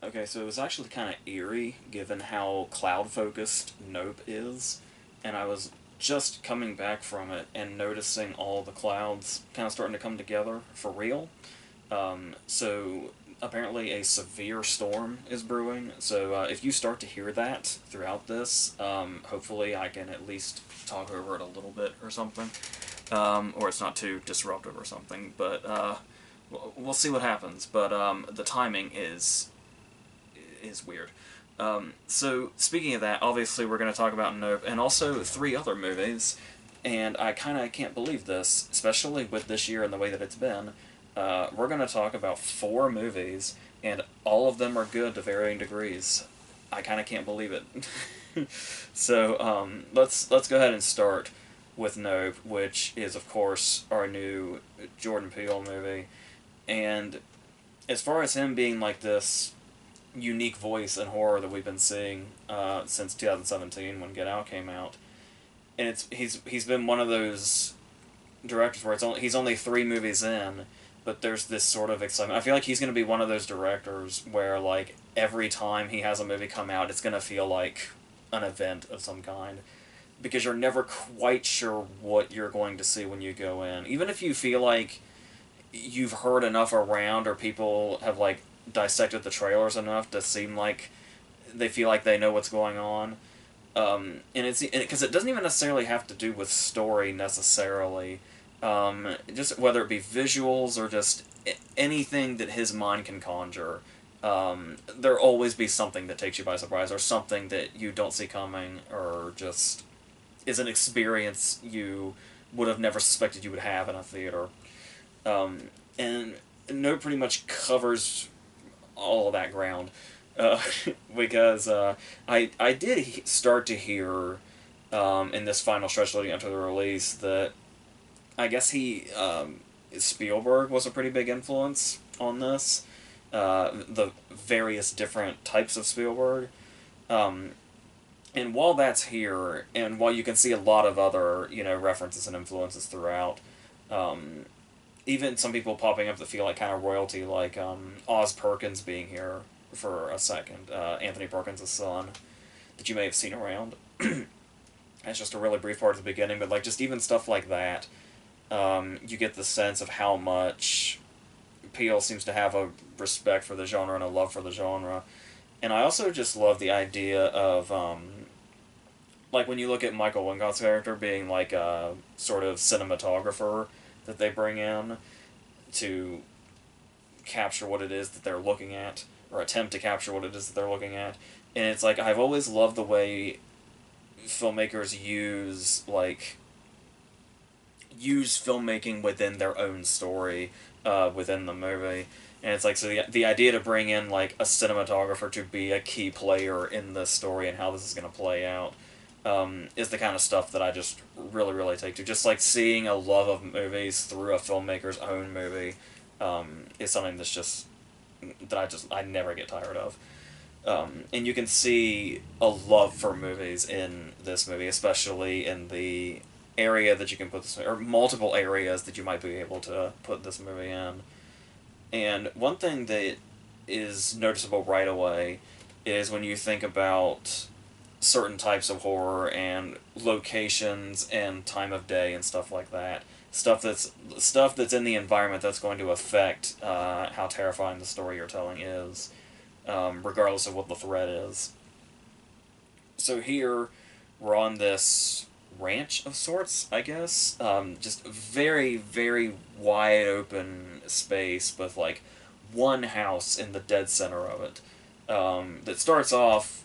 Okay, so it was actually kind of eerie given how cloud focused Nope is, and I was just coming back from it and noticing all the clouds kind of starting to come together for real. So apparently a severe storm is brewing. So if you start to hear that throughout this, hopefully I can at least talk over it a little bit or something, or it's not too disruptive or something. But we'll see what happens. But the timing is weird. So speaking of that, obviously we're going to talk about Nope and also three other movies, and I kind of can't believe this, especially with this year and the way that it's been. We're going to talk about four movies, and all of them are good to varying degrees. I kind of can't believe it. So let's go ahead and start with Nope, which is of course our new Jordan Peele movie, and as far as him being like this unique voice in horror that we've been seeing since 2017 when Get Out came out, and he's been one of those directors where he's only three movies in, but there's this sort of excitement. I feel like he's going to be one of those directors where like every time he has a movie come out, it's going to feel like an event of some kind because you're never quite sure what you're going to see when you go in. Even if you feel like you've heard enough around or people have like dissected the trailers enough to seem like they feel like they know what's going on. And it's because it doesn't even necessarily have to do with story necessarily. Just whether it be visuals or just anything that his mind can conjure. There'll always be something that takes you by surprise, or something that you don't see coming, or just is an experience you would have never suspected you would have in a theater. And No pretty much covers all of that ground. Uh, because I did start to hear in this final stretch leading up to the release that I guess Spielberg was a pretty big influence on this. The various different types of Spielberg. Um, and while that's here, and while you can see a lot of other references and influences throughout, um, even some people popping up that feel like kind of royalty, like Oz Perkins being here for a second, Anthony Perkins' son, that you may have seen around. It's just a really brief part at the beginning, but like just even stuff like that, you get the sense of how much Peele seems to have a respect for the genre and a love for the genre. And I also just love the idea of, like when you look at Michael Wincott's character being like a sort of cinematographer that they bring in to capture what it is that they're looking at, or attempt to capture what it is that they're looking at. And it's like, I've always loved the way filmmakers use filmmaking within their own story within the movie. And it's like, so the idea to bring in like a cinematographer to be a key player in the story and how this is going to play out is the kind of stuff that I just really, really take to. Just like seeing a love of movies through a filmmaker's own movie is something that's just that I never get tired of. And you can see a love for movies in this movie, especially in the area that you can put this, or multiple areas that you might be able to put this movie in. And one thing that is noticeable right away is when you think about certain types of horror and locations and time of day and stuff like that. Stuff that's in the environment that's going to affect how terrifying the story you're telling is, regardless of what the threat is. So here, we're on this ranch of sorts, I guess. Just very, very wide open space with like one house in the dead center of it. That starts off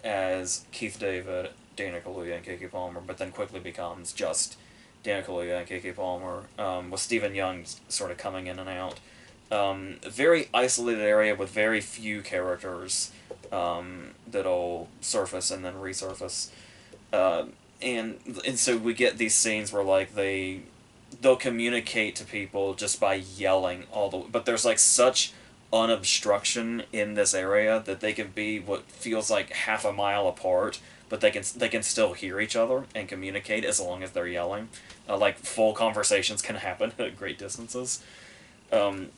as Keith David, Dana Kaluuya, and Keke Palmer, but then quickly becomes just Dana Kaluuya and Keke Palmer, with Stephen Young sort of coming in and out. A very isolated area with very few characters that'll surface and then resurface. Uh, and so we get these scenes where like they'll communicate to people just by yelling all the, but there's like such unobstruction in this area that they can be what feels like half a mile apart, but they can still hear each other and communicate as long as they're yelling. Like full conversations can happen at great distances. Um,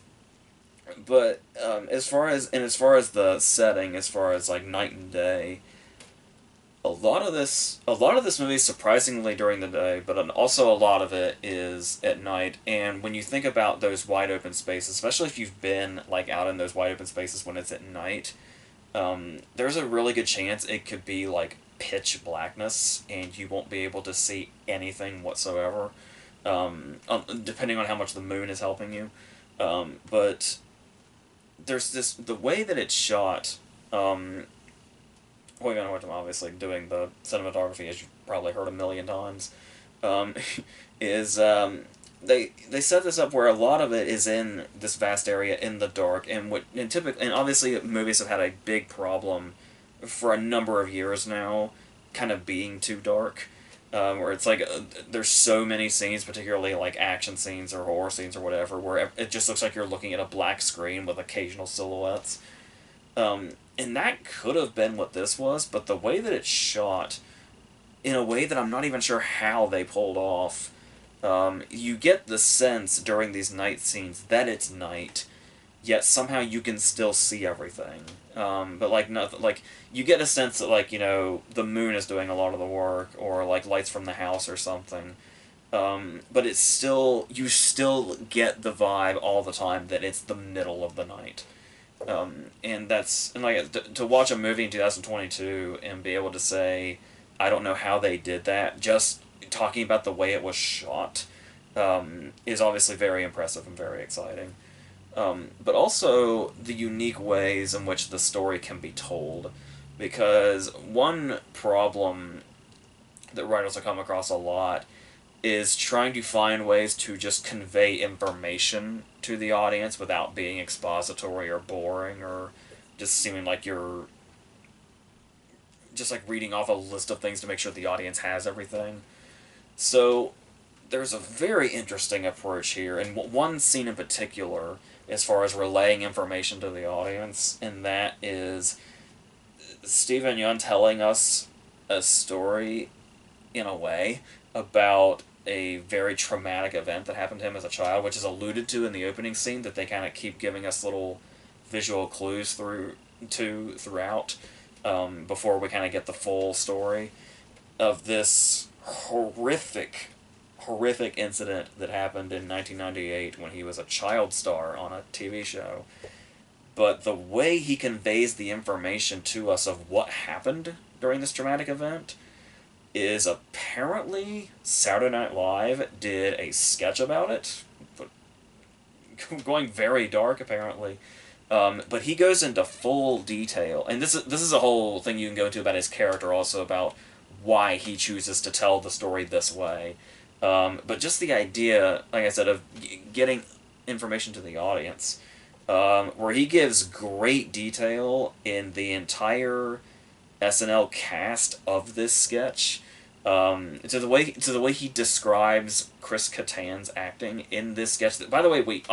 But as far as the setting, as far as like night and day, a lot of this movie is surprisingly during the day, but also a lot of it is at night. And when you think about those wide open spaces, especially if you've been like out in those wide open spaces when it's at night, there's a really good chance it could be like pitch blackness, and you won't be able to see anything whatsoever. Depending on how much the moon is helping you. But there's this the way that it's shot. William Horton obviously doing the cinematography, as you've probably heard a million times, um, is they set this up where a lot of it is in this vast area in the dark, and obviously movies have had a big problem for a number of years now, kind of being too dark. Where it's like there's so many scenes, particularly like action scenes or horror scenes or whatever, where it just looks like you're looking at a black screen with occasional silhouettes. And that could have been what this was, but the way that it's shot, in a way that I'm not even sure how they pulled off, you get the sense during these night scenes that it's night, yet somehow you can still see everything. But like nothing, like you get a sense that like the moon is doing a lot of the work, or like lights from the house or something. But it's still you still get the vibe all the time that it's the middle of the night. And like to watch a movie in 2022 and be able to say, I don't know how they did that. Just talking about the way it was shot is obviously very impressive and very exciting. But also the unique ways in which the story can be told. Because one problem that writers will come across a lot is trying to find ways to just convey information to the audience without being expository or boring or just seeming like you're just like reading off a list of things to make sure the audience has everything. So there's a very interesting approach here, and one scene in particular, as far as relaying information to the audience, and that is Stephen Yun telling us a story in a way about a very traumatic event that happened to him as a child, which is alluded to in the opening scene that they kind of keep giving us little visual clues throughout before we kind of get the full story of this horrific incident that happened in 1998 when he was a child star on a TV show. But the way he conveys the information to us of what happened during this traumatic event is apparently Saturday Night Live did a sketch about it, but going very dark apparently. But he goes into full detail, and this is a whole thing you can go into about his character, also about why he chooses to tell the story this way. But just the idea, like I said, of getting information to the audience, where he gives great detail in the entire SNL cast of this sketch. To the way he describes Chris Kattan's acting in this sketch. That, by the way, we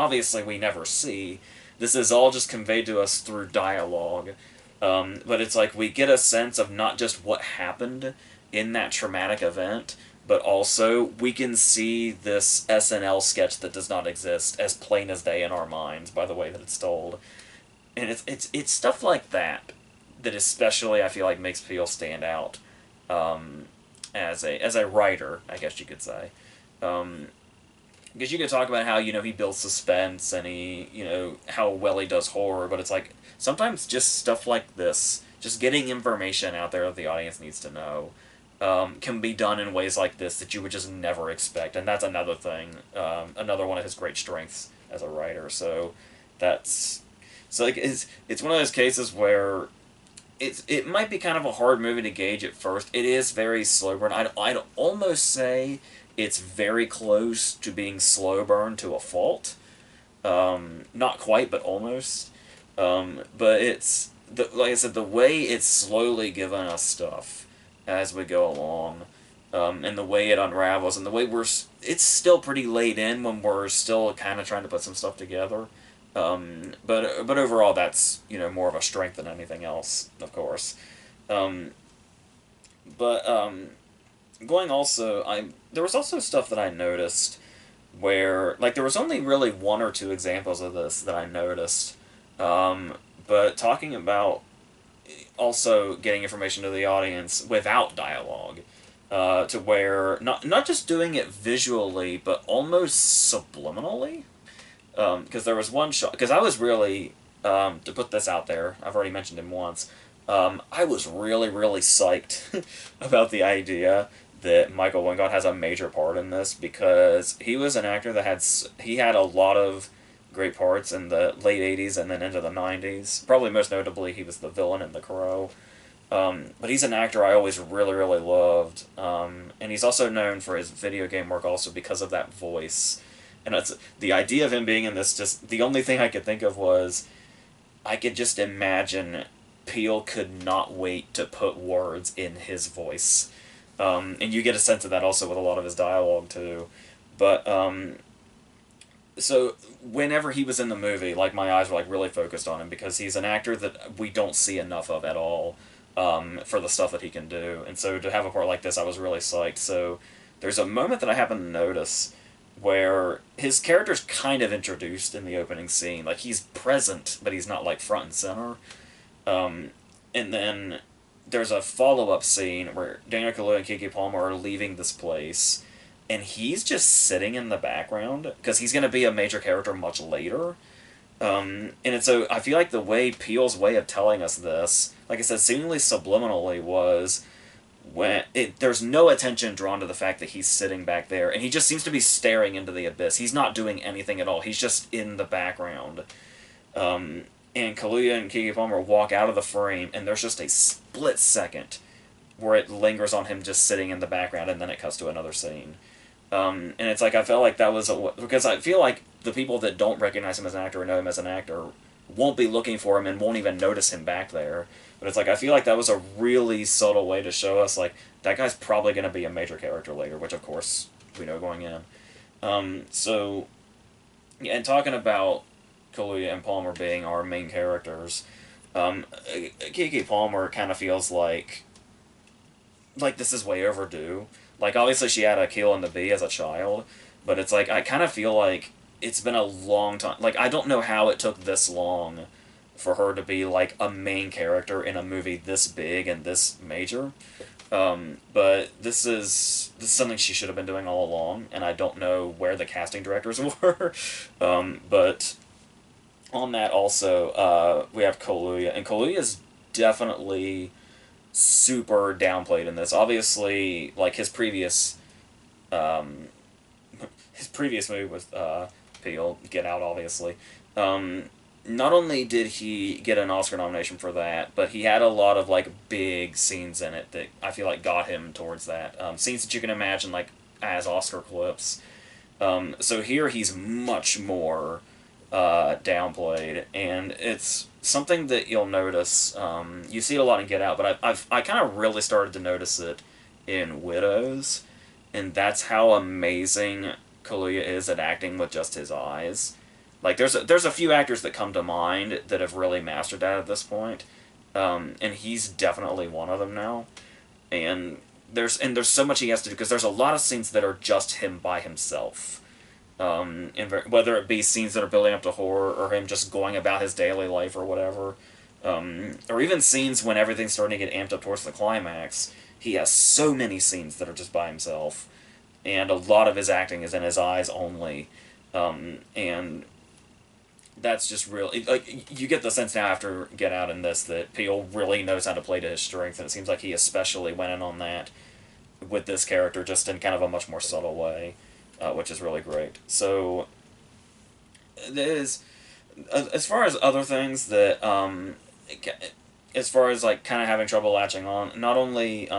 never see. This is all just conveyed to us through dialogue. But it's like we get a sense of not just what happened in that traumatic event, but also we can see this SNL sketch that does not exist as plain as day in our minds by the way that it's told. And it's stuff like that that especially I feel like makes people stand out. As a writer, I guess you could say. Because you could talk about how he builds suspense and he how well he does horror, but it's like sometimes just stuff like this, just getting information out there that the audience needs to know, can be done in ways like this that you would just never expect, and that's another thing, another one of his great strengths as a writer. So that's like it's one of those cases where it might be kind of a hard movie to gauge at first. It is very slow burn. I'd almost say it's very close to being slow burn to a fault. Not quite, but almost. But like I said, the way it's slowly giving us stuff as we go along, and the way it unravels, and the way it's still pretty late in when we're still kind of trying to put some stuff together. But overall, that's more of a strength than anything else, of course. Um, but going also, there was also stuff that I noticed where like there was only really one or two examples of this that I noticed, um, but talking about also getting information to the audience without dialogue, to where not just doing it visually but almost subliminally. Because there was one shot. Because I was really, to put this out there, I've already mentioned him once. I was really really psyched about the idea that Michael Wingott has a major part in this, because he was an actor that he had a lot of great parts in the late 80s and then into the 90s. Probably most notably, he was the villain in The Crow. But he's an actor I always really, really loved. And he's also known for his video game work also because of that voice. And it's, the idea of him being in this, just the only thing I could think of was I could just imagine Peele could not wait to put words in his voice. And you get a sense of that also with a lot of his dialogue too. But so whenever he was in the movie, like my eyes were like really focused on him, because he's an actor that we don't see enough of at all, for the stuff that he can do. And so to have a part like this, I was really psyched. So there's a moment that I happened to notice where his character's kind of introduced in the opening scene. Like he's present, but he's not like front and center. Um, and then there's a follow up scene where Daniel Kaluuya and Keke Palmer are leaving this place, and he's just sitting in the background because he's going to be a major character much later. And it's so I feel like the way Peele's way of telling us this, like I said, seemingly subliminally, was when there's no attention drawn to the fact that he's sitting back there, and he just seems to be staring into the abyss. He's not doing anything at all. He's just in the background. And Kaluuya and Keke Palmer walk out of the frame, and there's just a split second where it lingers on him just sitting in the background, and then it cuts to another scene. And it's like I felt like that was because I feel like the people that don't recognize him as an actor or know him as an actor won't be looking for him and won't even notice him back there. But it's like I feel like that was a really subtle way to show us like that guy's probably going to be a major character later, which of course we know going in. So, yeah, and talking about Kaluuya and Palmer being our main characters, Keke Palmer kind of feels like this is way overdue. Like obviously she had a kill in the bee as a child, but it's like I kind of feel like it's been a long time. Like I don't know how it took this long for her to be like a main character in a movie this big and this major. But this is something she should have been doing all along, and I don't know where the casting directors were. But on that also, we have Kaluuya, and Kaluuya is definitely super downplayed in this. Obviously, like um, his previous movie with Peele, Get Out, obviously. Not only did he get an Oscar nomination for that, but he had a lot of like big scenes in it that I feel like got him towards that. Scenes that you can imagine like as Oscar clips. So here he's much more downplayed, and it's something that you'll notice. You see it a lot in Get Out, but I kind of really started to notice it in Widows, and that's how amazing Kaluuya is at acting with just his eyes. Like there's a few actors that come to mind that have really mastered that at this point, and he's definitely one of them now. And there's so much he has to do because there's a lot of scenes that are just him by himself. Whether it be scenes that are building up to horror or him just going about his daily life or whatever, or even scenes when everything's starting to get amped up towards the climax. He has so many scenes that are just by himself, and a lot of his acting is in his eyes only, and that's just really like you get the sense now after Get Out in this that Peele really knows how to play to his strength, and it seems like he especially went in on that with this character just in kind of a much more subtle way, which is really great. So there's as far as other things that as far as like kind of having trouble latching on, not only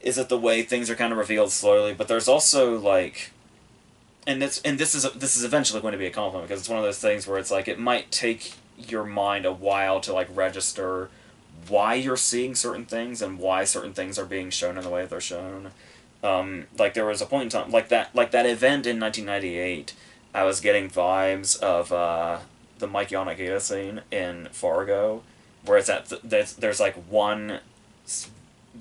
is it the way things are kind of revealed slowly, but there's also like this is eventually going to be a compliment because it's one of those things where it's like it might take your mind a while to like register why you're seeing certain things and why certain things are being shown in the way that they're shown. Like there was a point in time like that event in 1998. I was getting vibes of the Mike Yanagita scene in Fargo, where it's there's like one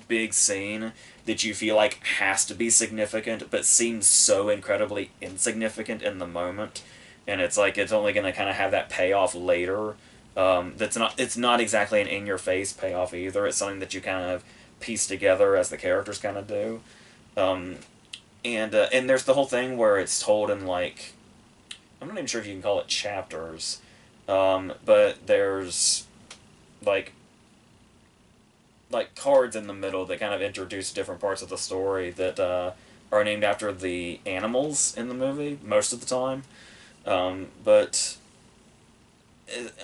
big scene that you feel like has to be significant, but seems so incredibly insignificant in the moment, and it's like it's only going to kind of have that payoff later. That's not it's not exactly an in your face payoff either. It's something that you kind of piece together as the characters kind of do. Um, and there's the whole thing where it's told in like I'm not even sure if you can call it chapters, but there's like cards in the middle that kind of introduce different parts of the story that are named after the animals in the movie most of the time. But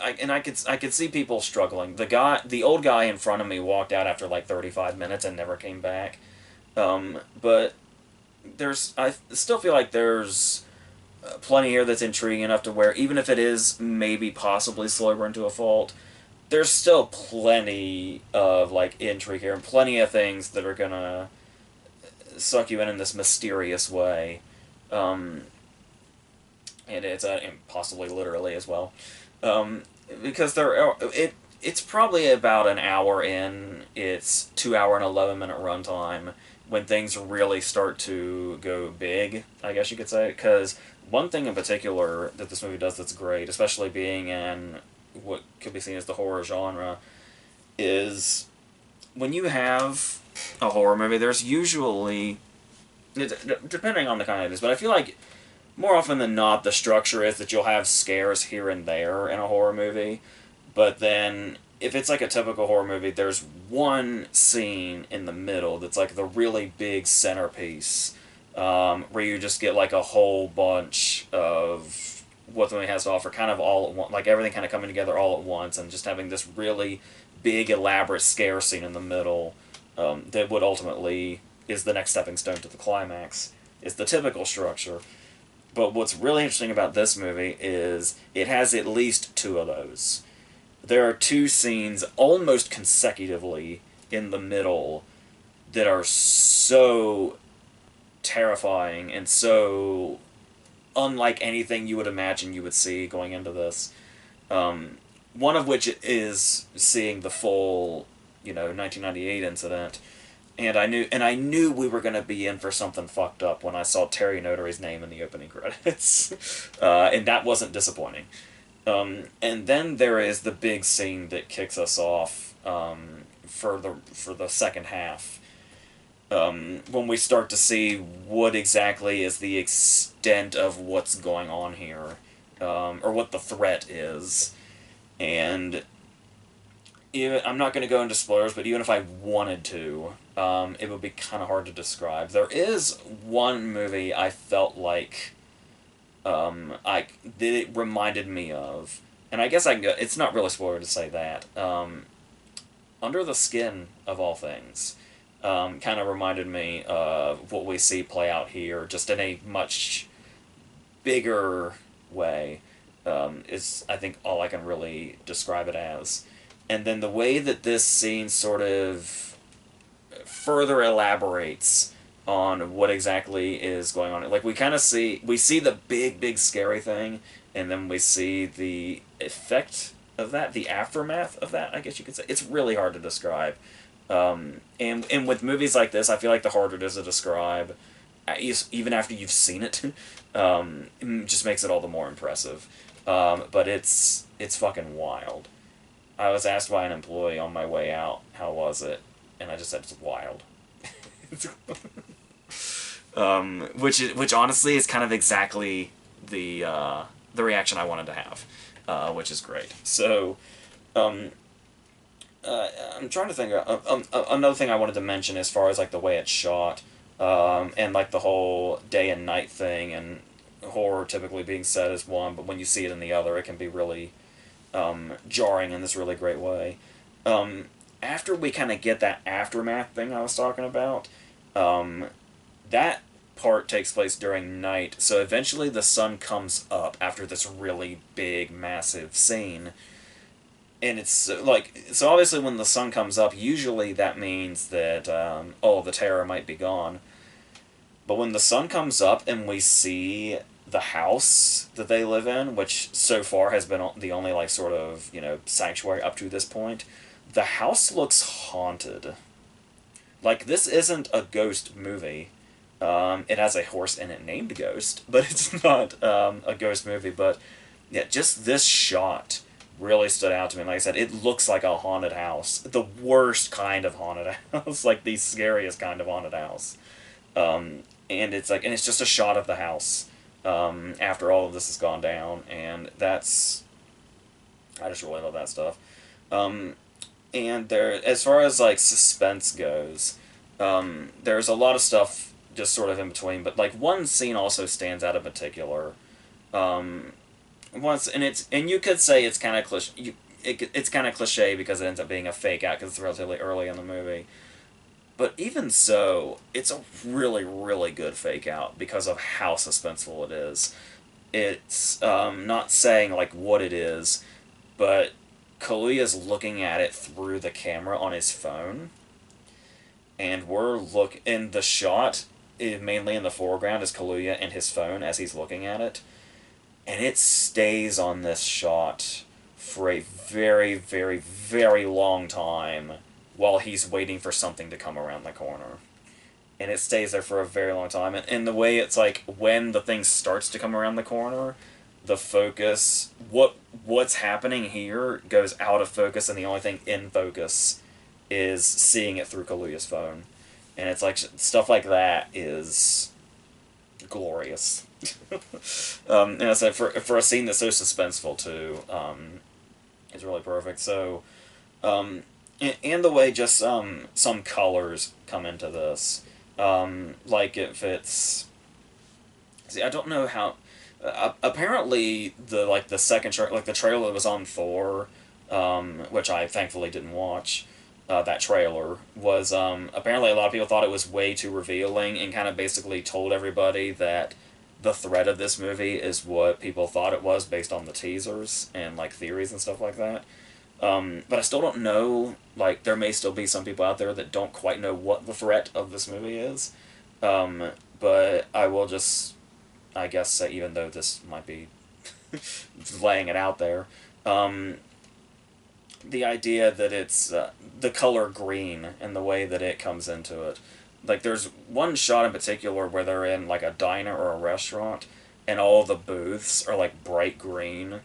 I could see people struggling. The old guy in front of me walked out after like 35 minutes and never came back. But I still feel like there's plenty here that's intriguing enough to where even if it is maybe possibly slow burn to a fault, there's still plenty of like intrigue here and plenty of things that are gonna suck you in this mysterious way. Um, and it's and possibly literally as well, um, because it's probably about an hour in its 2 hour and 11 minute runtime when things really start to go big, I guess you could say. Because one thing in particular that this movie does that's great, especially being in what could be seen as the horror genre, is when you have a horror movie, there's usually, depending on the kind it is, but I feel like more often than not, the structure is that you'll have scares here and there in a horror movie, but then if it's like a typical horror movie, there's one scene in the middle that's like the really big centerpiece, where you just get like a whole bunch of what the movie has to offer, kind of all at once, like everything kind of coming together all at once, and just having this really big, elaborate scare scene in the middle, that would ultimately is the next stepping stone to the climax. Is the typical structure. But what's really interesting about this movie is it has at least two of those. There are two scenes almost consecutively in the middle that are so terrifying and so unlike anything you would imagine you would see going into this. One of which is seeing the full, 1998 incident, and I knew we were going to be in for something fucked up when I saw Terry Notary's name in the opening credits, and that wasn't disappointing. And then there is the big scene that kicks us off, for the second half, when we start to see what exactly is the extent of what's going on here, or what the threat is, and I'm not going to go into spoilers, but even if I wanted to, it would be kind of hard to describe. There is one movie I felt like, that it reminded me of, and I guess I can go, it's not really spoiler to say that. Under the Skin, of all things, kind of reminded me of what we see play out here, just in a much bigger way. Is, I think, all I can really describe it as. And then the way that this scene sort of further elaborates on what exactly is going on. Like, we see the big, big scary thing, and then we see the effect of that, the aftermath of that, I guess you could say. It's really hard to describe. And with movies like this, I feel like the harder it is to describe, even after you've seen it, it just makes it all the more impressive. But it's fucking wild. I was asked by an employee on my way out, how was it? And I just said, it's wild. Which honestly is kind of exactly the reaction I wanted to have, which is great. So, I'm trying to think of, another thing I wanted to mention as far as like the way it's shot, and like the whole day and night thing, and horror typically being said as one, but when you see it in the other, it can be really jarring in this really great way. After we kind of get that aftermath thing I was talking about, that part takes place during night, so eventually the sun comes up after this really big, massive scene. And it's like, so obviously when the sun comes up, usually that means that, the terror might be gone. But when the sun comes up and we see the house that they live in, which so far has been the only, like, sort of, sanctuary up to this point, the house looks haunted. Like, this isn't a ghost movie. It has a horse in it named Ghost, but it's not a ghost movie. But yeah, just this shot really stood out to me. Like I said, it looks like a haunted house. The worst kind of haunted house, like the scariest kind of haunted house. And it's like, and it's just a shot of the house after all of this has gone down, and that's I just really love that stuff. Um, and there, as far as like suspense goes, there's a lot of stuff just sort of in between. But like one scene also stands out in particular. Um, once and it's and you could say it's kind of cliche. It's kind of cliche because it ends up being a fake out because it's relatively early in the movie. But even so, it's a really, really good fake out because of how suspenseful it is. It's not saying like what it is, but Kaluuya's looking at it through the camera on his phone, and we're look in the shot. Mainly in the foreground is Kaluuya and his phone as he's looking at it, and it stays on this shot for a very, very, very long time while he's waiting for something to come around the corner. And it stays there for a very long time. And the way it's like when the thing starts to come around the corner, the focus, what's happening here goes out of focus, and the only thing in focus is seeing it through Kaluuya's phone. And it's like stuff like that is glorious. And I said for a scene that's so suspenseful too, it's really perfect. So, and the way just some colors come into this, like if it's, see, I don't know how. Apparently, the second like the trailer that was on Thor, which I thankfully didn't watch. That trailer was apparently a lot of people thought it was way too revealing and kind of basically told everybody that the threat of this movie is what people thought it was based on the teasers and like theories and stuff like that. But I still don't know. Like, there may still be some people out there that don't quite know what the threat of this movie is. But I will just, I guess, say, even though this might be laying it out there, the idea that it's the color green and the way that it comes into it. Like, there's one shot in particular where they're in, like, a diner or a restaurant, and all the booths are, like, bright green.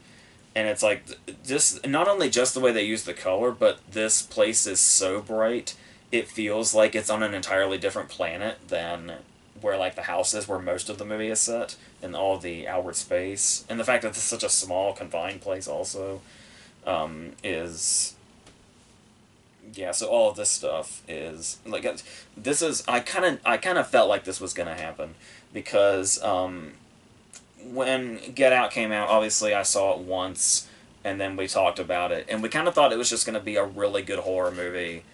And it's like, just not only just the way they use the color, but this place is so bright, it feels like it's on an entirely different planet than where, like, the house is where most of the movie is set, and all the outward space. And the fact that it's such a small, confined place also is, yeah. So all of this stuff is like, this is, I kind of felt like this was gonna happen because when Get Out came out, obviously I saw it once, and then we talked about it, and we kind of thought it was just gonna be a really good horror movie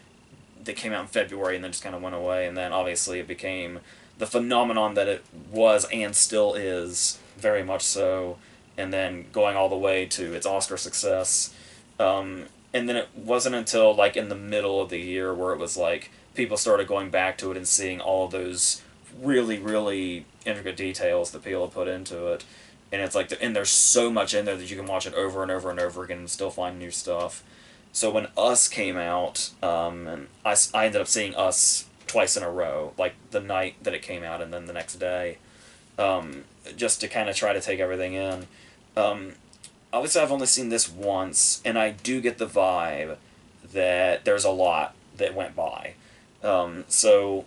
that came out in February and then just kind of went away, and then obviously it became the phenomenon that it was and still is, very much so, and then going all the way to its Oscar success. And then it wasn't until like in the middle of the year where it was like people started going back to it and seeing all of those really, really intricate details that people have put into it. And it's like, and there's so much in there that you can watch it over and over and over again and still find new stuff. So when Us came out, and I ended up seeing Us twice in a row, like the night that it came out and then the next day, just to kind of try to take everything in. Obviously, I've only seen this once, and I do get the vibe that there's a lot that went by. So,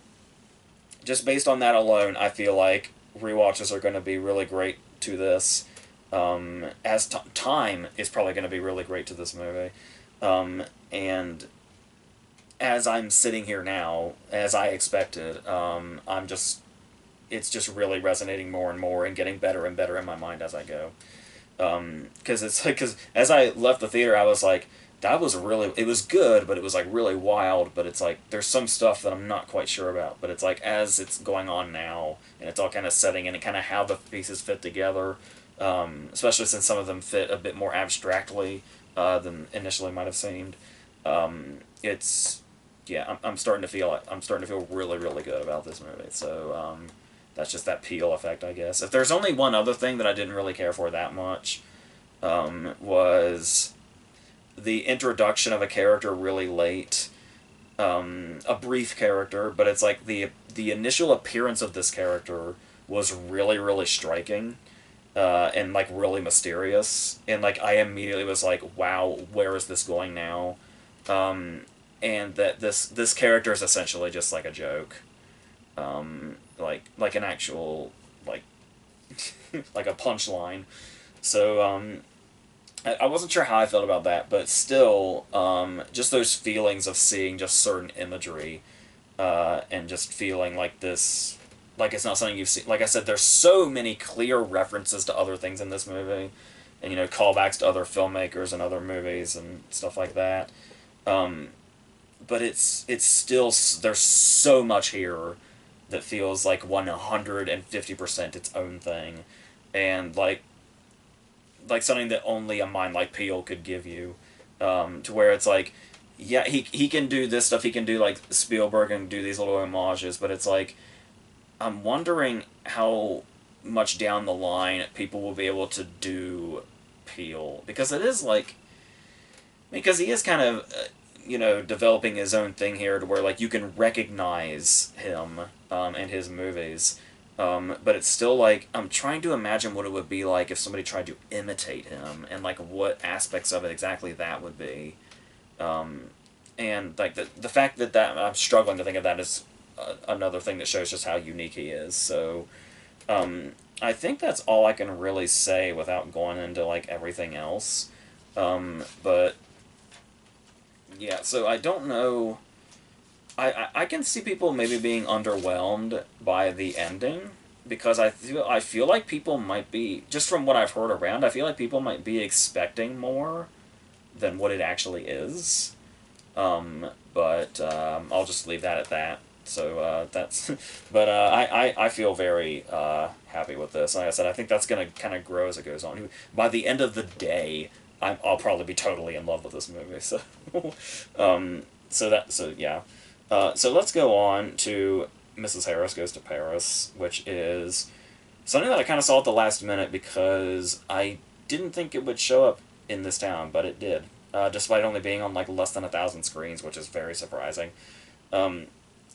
just based on that alone, I feel like rewatches are going to be really great to this. As time is probably going to be really great to this movie. And as I'm sitting here now, as I expected, it's just really resonating more and more and getting better and better in my mind as I go. Because it's like, because as I left the theater, I was like, that was really, it was good, but it was like really wild. But it's like, there's some stuff that I'm not quite sure about. But it's like, as it's going on now, and it's all kind of setting in and kind of how the pieces fit together, especially since some of them fit a bit more abstractly than initially might have seemed. It's, yeah, I'm starting to feel it. I'm starting to feel really, really good about this movie. So, that's just that peel effect, I guess. If there's only one other thing that I didn't really care for that much, was the introduction of a character really late a brief character, but it's like the initial appearance of this character was really really striking, and like really mysterious, and like I immediately was like, wow, where is this going now? And that this character is essentially just like a joke, like an actual like like a punchline. So I wasn't sure how I felt about that, but still, just those feelings of seeing just certain imagery, and just feeling like this, like it's not something you've seen. Like I said, there's so many clear references to other things in this movie, and callbacks to other filmmakers and other movies and stuff like that. Um, but it's still there's so much here that feels like 150% its own thing, and like something that only a mind like Peele could give you, to where it's like, yeah, he can do this stuff, he can do like Spielberg and do these little homages, but it's like, I'm wondering how much down the line people will be able to do Peele, because it is like, because he is kind of, developing his own thing here to where like you can recognize him, and his movies. But it's still like, I'm trying to imagine what it would be like if somebody tried to imitate him, and like what aspects of it exactly that would be. And like the fact that I'm struggling to think of that is, another thing that shows just how unique he is. So I think that's all I can really say without going into like everything else. But yeah, so I don't know. I can see people maybe being underwhelmed by the ending, because I feel like people might be, just from what I've heard around, I feel like people might be expecting more than what it actually is. But I'll just leave that at that. So that's, but I feel very happy with this. Like I said, I think that's gonna kind of grow as it goes on. By the end of the day, I'll probably be totally in love with this movie. So, so yeah. So let's go on to Mrs. Harris Goes to Paris, which is something that I kind of saw at the last minute because I didn't think it would show up in this town, but it did. Despite only being on like less than 1,000 screens, which is very surprising. Um,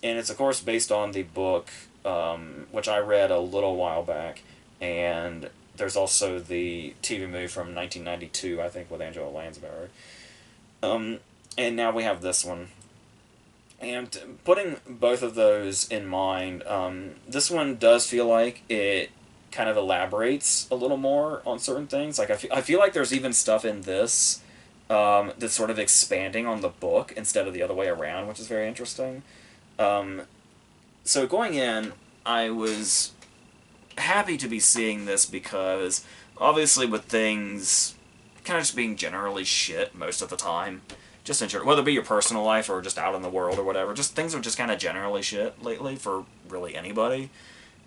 and it's of course based on the book, which I read a little while back, and there's also the TV movie from 1992, I think, with Angela Lansbury. Um, and now we have this one. And putting both of those in mind, this one does feel like it kind of elaborates a little more on certain things. Like I feel like there's even stuff in this, that's sort of expanding on the book instead of the other way around, which is very interesting. Um, so going in, I was happy to be seeing this because obviously with things kind of just being generally shit most of the time, just in whether it be your personal life or just out in the world or whatever, just things are just kind of generally shit lately for really anybody.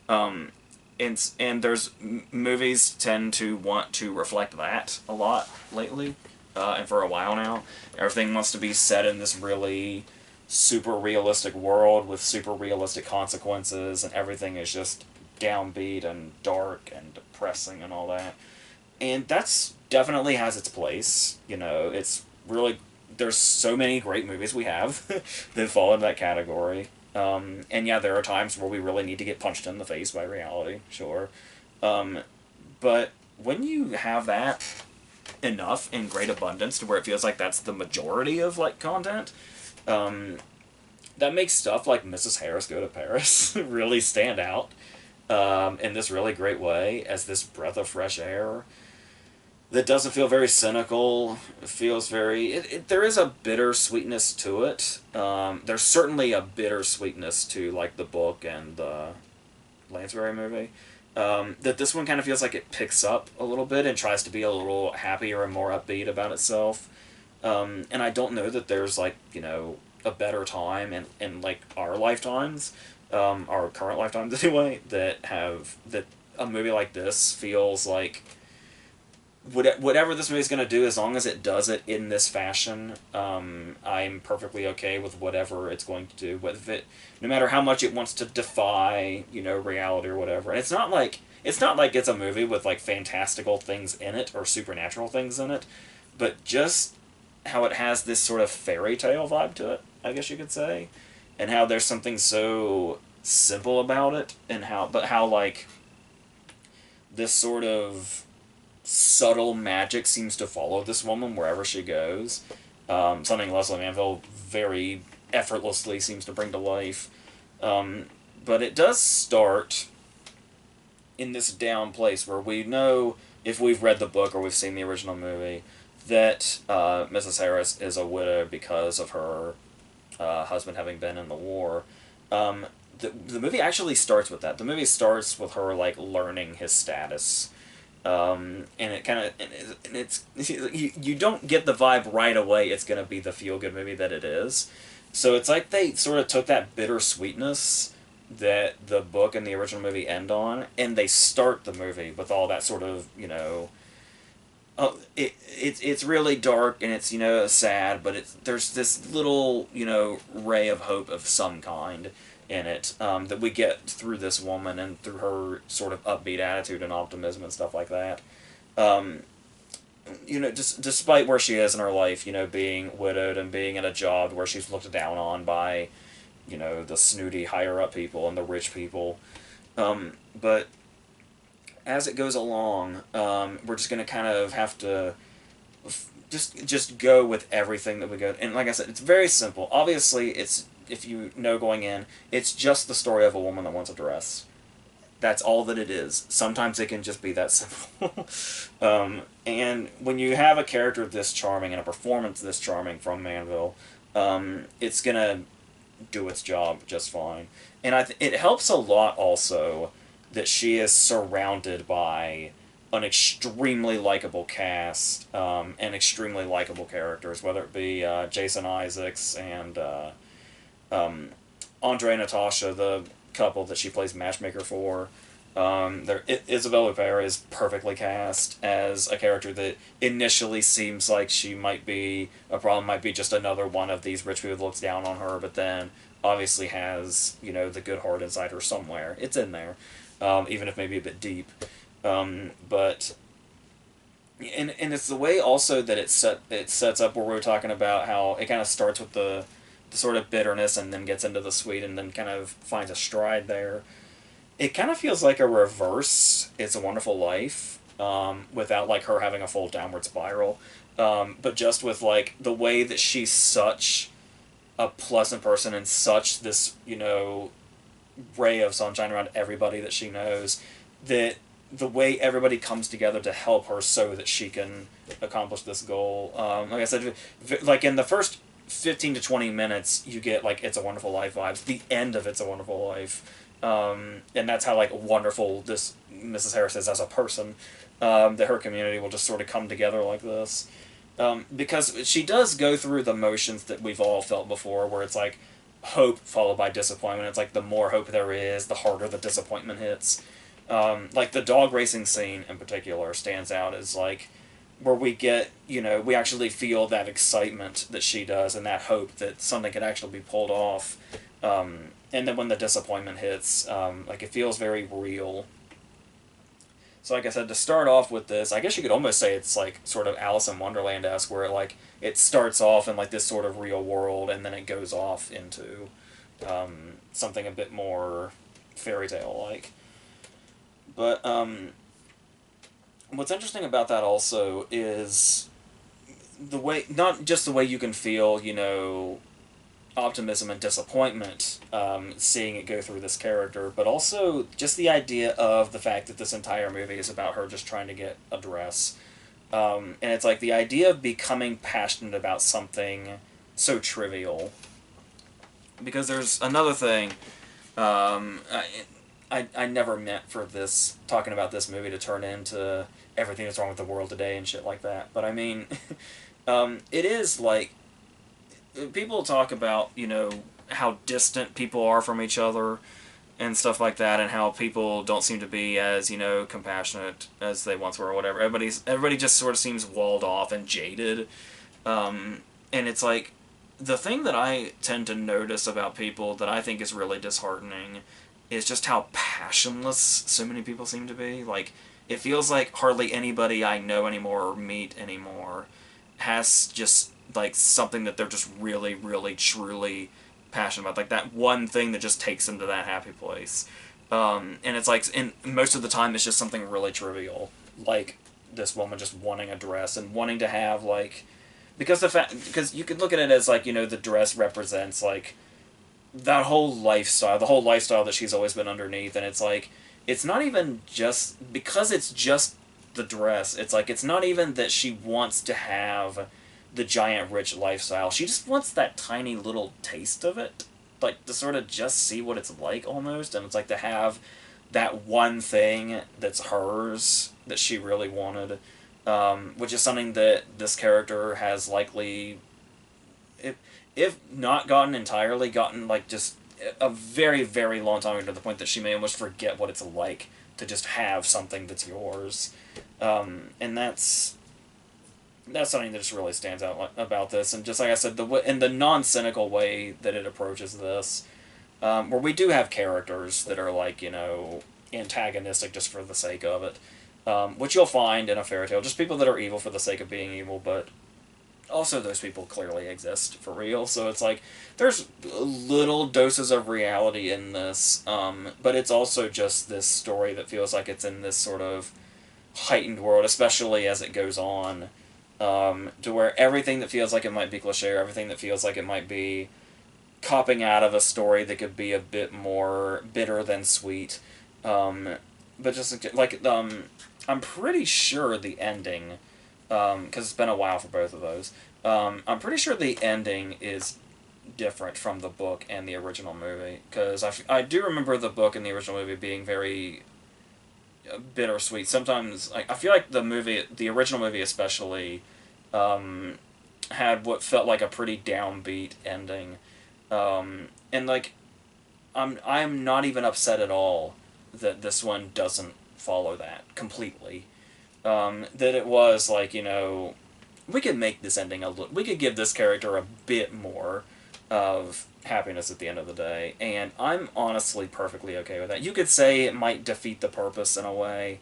Um, and there's movies tend to want to reflect that a lot lately, and for a while now. Everything wants to be set in this really super realistic world with super realistic consequences, and everything is just downbeat and dark and depressing and all that. And that's definitely has its place. It's really, there's so many great movies we have that fall into that category. And yeah, there are times where we really need to get punched in the face by reality, sure. Um, but when you have that enough in great abundance to where it feels like that's the majority of like content, um, that makes stuff like Mrs. Harris Go to Paris really stand out, in this really great way as this breath of fresh air that doesn't feel very cynical. It feels very. There is a bittersweetness to it. There's certainly a bittersweetness to like the book and the Lansbury movie. That this one kind of feels like it picks up a little bit and tries to be a little happier and more upbeat about itself. And I don't know that there's like a better time in like our lifetimes, our current lifetimes anyway, that a movie like this feels like whatever this movie's going to do, as long as it does it in this fashion, I'm perfectly okay with whatever it's going to do. With it, no matter how much it wants to defy, reality or whatever. And it's not like it's a movie with like fantastical things in it or supernatural things in it, but just how it has this sort of fairy tale vibe to it. I guess you could say, and how there's something so simple about it, and how like this sort of subtle magic seems to follow this woman wherever she goes. Something Leslie Manville very effortlessly seems to bring to life. But it does start in this down place where we know, if we've read the book or we've seen the original movie, that Mrs. Harris is a widow because of her husband having been in the war. Um, the movie actually starts with that. The movie starts with her like learning his status, and it kind of and it's you don't get the vibe right away. It's gonna be the feel good movie that it is. So it's like they sort of took that bittersweetness that the book and the original movie end on, and they start the movie with all that sort of it's really dark and it's sad, but there's this little ray of hope of some kind in it, that we get through this woman and through her sort of upbeat attitude and optimism and stuff like that. Um, just despite where she is in her life, being widowed and being in a job where she's looked down on by the snooty higher up people and the rich people. But as it goes along, we're just going to kind of have to just go with everything that we go. And like I said, it's very simple. Obviously, it's if you know going in, it's just the story of a woman that wants a dress. That's all that it is. Sometimes it can just be that simple. And when you have a character this charming and a performance this charming from Manville, it's going to do its job just fine. And it helps a lot also that she is surrounded by an extremely likable cast, and extremely likable characters, whether it be Jason Isaacs and Andre and Natasha, the couple that she plays matchmaker for. Isabelle Huppert is perfectly cast as a character that initially seems like she might be a problem, might be just another one of these rich people that looks down on her, but then obviously has the good heart inside her somewhere. It's in there, even if maybe a bit deep. But and it's the way also that it sets up where we were talking about how it kind of starts with the sort of bitterness and then gets into the sweet and then kind of finds a stride there. It kind of feels like a reverse It's a Wonderful Life, without like her having a full downward spiral, but just with like the way that she's such a pleasant person and such this ray of sunshine around everybody that she knows, that the way everybody comes together to help her so that she can accomplish this goal. Like I said, like in the first 15 to 20 minutes, you get like It's a Wonderful Life vibes. The end of It's a Wonderful Life. And that's how like wonderful this Mrs. Harris is as a person, that her community will just sort of come together like this. Because she does go through the motions that we've all felt before, where it's like hope followed by disappointment. It's like the more hope there is, the harder the disappointment hits. Like the dog racing scene in particular stands out as like where we get, we actually feel that excitement that she does and that hope that something could actually be pulled off. And then when the disappointment hits, like it feels very real. So like I said, to start off with this, I guess you could almost say it's like sort of Alice in Wonderland-esque, where it starts off in like this sort of real world, and then it goes off into something a bit more fairy tale-like. But what's interesting about that also is the way, not just the way you can feel, optimism and disappointment, seeing it go through this character, but also just the idea of the fact that this entire movie is about her just trying to get a dress. And it's like the idea of becoming passionate about something so trivial. Because there's another thing, I never meant for this, talking about this movie, to turn into everything that's wrong with the world today and shit like that. But I mean, it is like, people talk about, how distant people are from each other and stuff like that, and how people don't seem to be as, compassionate as they once were or whatever. Everybody just sort of seems walled off and jaded. And it's like, the thing that I tend to notice about people that I think is really disheartening is just how passionless so many people seem to be. Like, it feels like hardly anybody I know anymore or meet anymore has just like something that they're just really, really, truly passionate about. Like that one thing that just takes them to that happy place. And it's like, and most of the time it's just something really trivial, like this woman just wanting a dress and wanting to have like, because you could look at it as like, the dress represents like that whole lifestyle, the whole lifestyle that she's always been underneath, and it's like, it's not even just because it's just the dress. It's like, it's not even that she wants to have the giant rich lifestyle. She just wants that tiny little taste of it, like to sort of just see what it's like almost, and it's like to have that one thing that's hers that she really wanted, which is something that this character has likely, if not gotten entirely, gotten like just a very, very long time ago, to the point that she may almost forget what it's like to just have something that's yours. And that's something that just really stands out about this. And just like I said, in the non-cynical way that it approaches this, where we do have characters that are like, antagonistic just for the sake of it, which you'll find in a fairy tale, just people that are evil for the sake of being evil, but also those people clearly exist for real. So it's like there's little doses of reality in this, but it's also just this story that feels like it's in this sort of heightened world, especially as it goes on, to where everything that feels like it might be cliche, or everything that feels like it might be copping out of a story that could be a bit more bitter than sweet, but just like I'm pretty sure the ending, because it's been a while for both of those. I'm pretty sure the ending is different from the book and the original movie, because I do remember the book and the original movie being very bittersweet. Sometimes I feel like the original movie especially, had what felt like a pretty downbeat ending, and like I'm not even upset at all that this one doesn't follow that completely. That it was like, we could make this ending we could give this character a bit more of happiness at the end of the day, and I'm honestly perfectly okay with that. You could say it might defeat the purpose in a way,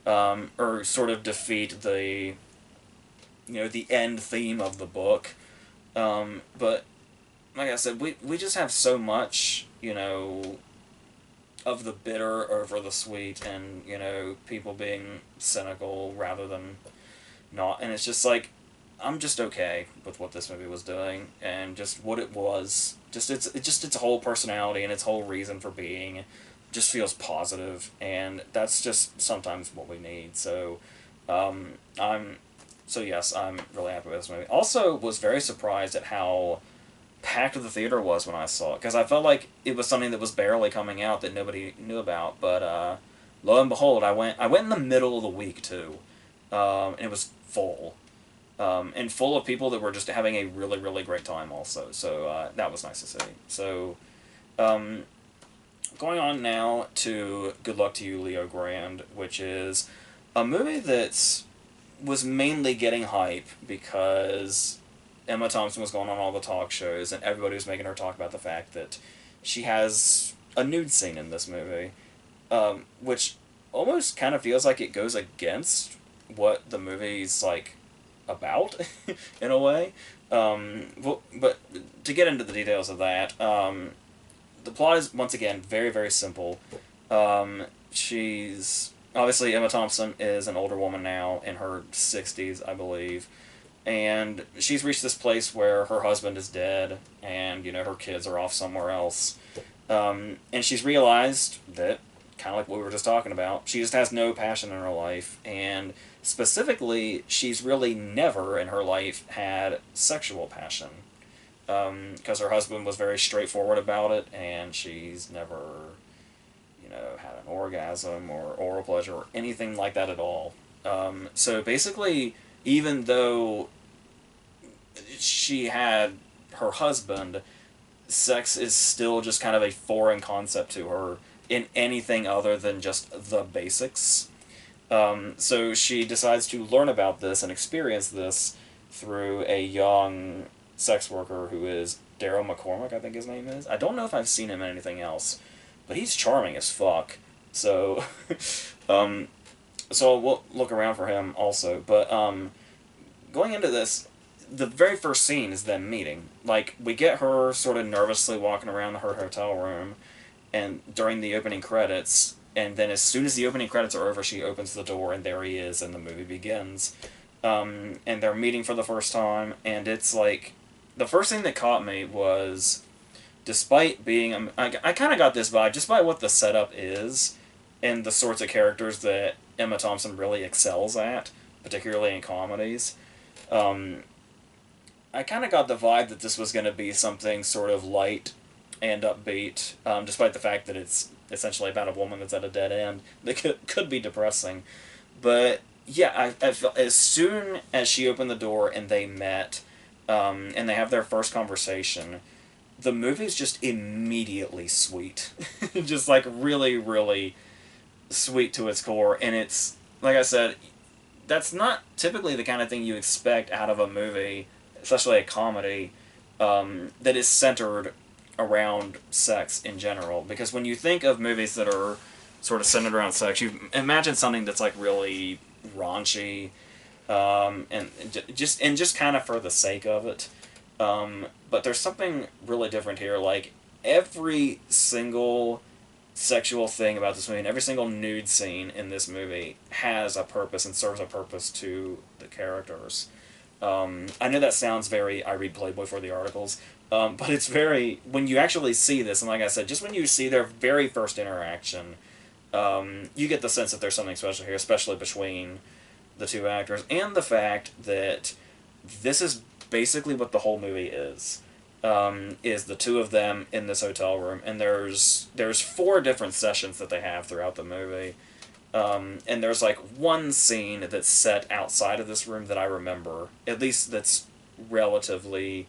or sort of defeat the end theme of the book, but like I said, we just have so much, of the bitter over the sweet, and people being cynical rather than not, and it's just like I'm just okay with what this movie was doing and just what it was. Just its whole personality and its whole reason for being just feels positive, and that's just sometimes what we need. So, um, I'm yes, I'm really happy with this movie. Also, was very surprised at how packed the theater was when I saw it, because I felt like it was something that was barely coming out that nobody knew about. But lo and behold, I went in the middle of the week too, and it was full, and full of people that were just having a really, really great time also. So that was nice to see. So, um, going on now to Good Luck to You, Leo Grande, which is a movie that was mainly getting hype because Emma Thompson was going on all the talk shows, and everybody was making her talk about the fact that she has a nude scene in this movie, which almost kind of feels like it goes against what the movie's like about in a way. But to get into the details of that, the plot is once again very, very simple. She's obviously Emma Thompson is an older woman now in her 60s, I believe, and she's reached this place where her husband is dead, and her kids are off somewhere else, and she's realized that, kind of like what we were just talking about, she just has no passion in her life, and specifically, she's really never in her life had sexual passion, because her husband was very straightforward about it, and she's never, had an orgasm or oral pleasure or anything like that at all. So basically, even though she had her husband, sex is still just kind of a foreign concept to her in anything other than just the basics. So she decides to learn about this and experience this through a young sex worker who is Daryl McCormick, I think his name is. I don't know if I've seen him in anything else, but he's charming as fuck. So, so we'll look around for him also. But going into this, the very first scene is them meeting. Like, we get her sort of nervously walking around her hotel room, and during the opening credits, and then as soon as the opening credits are over, she opens the door, and there he is, and the movie begins. And they're meeting for the first time, and it's like, the first thing that caught me was, despite being, I kind of got this vibe, just by what the setup is, and the sorts of characters that Emma Thompson really excels at, particularly in comedies. Um, I kind of got the vibe that this was going to be something sort of light and upbeat, despite the fact that it's essentially about a woman that's at a dead end. That could be depressing. But yeah, I felt as soon as she opened the door and they met, and they have their first conversation, the movie's just immediately sweet. Just like really, really sweet to its core. And it's, like I said, that's not typically the kind of thing you expect out of a movie, especially a comedy, that is centered around sex in general. Because when you think of movies that are sort of centered around sex, you imagine something that's like really raunchy, and just kind of for the sake of it. But there's something really different here. Like, every single sexual thing about this movie and every single nude scene in this movie has a purpose and serves a purpose to the characters. I know that sounds very, I read Playboy for the articles, but it's very, when you actually see this, and like I said, just when you see their very first interaction, you get the sense that there's something special here, especially between the two actors, and the fact that this is basically what the whole movie is the two of them in this hotel room, and there's 4 different sessions that they have throughout the movie, and there's like one scene that's set outside of this room that I remember, at least that's relatively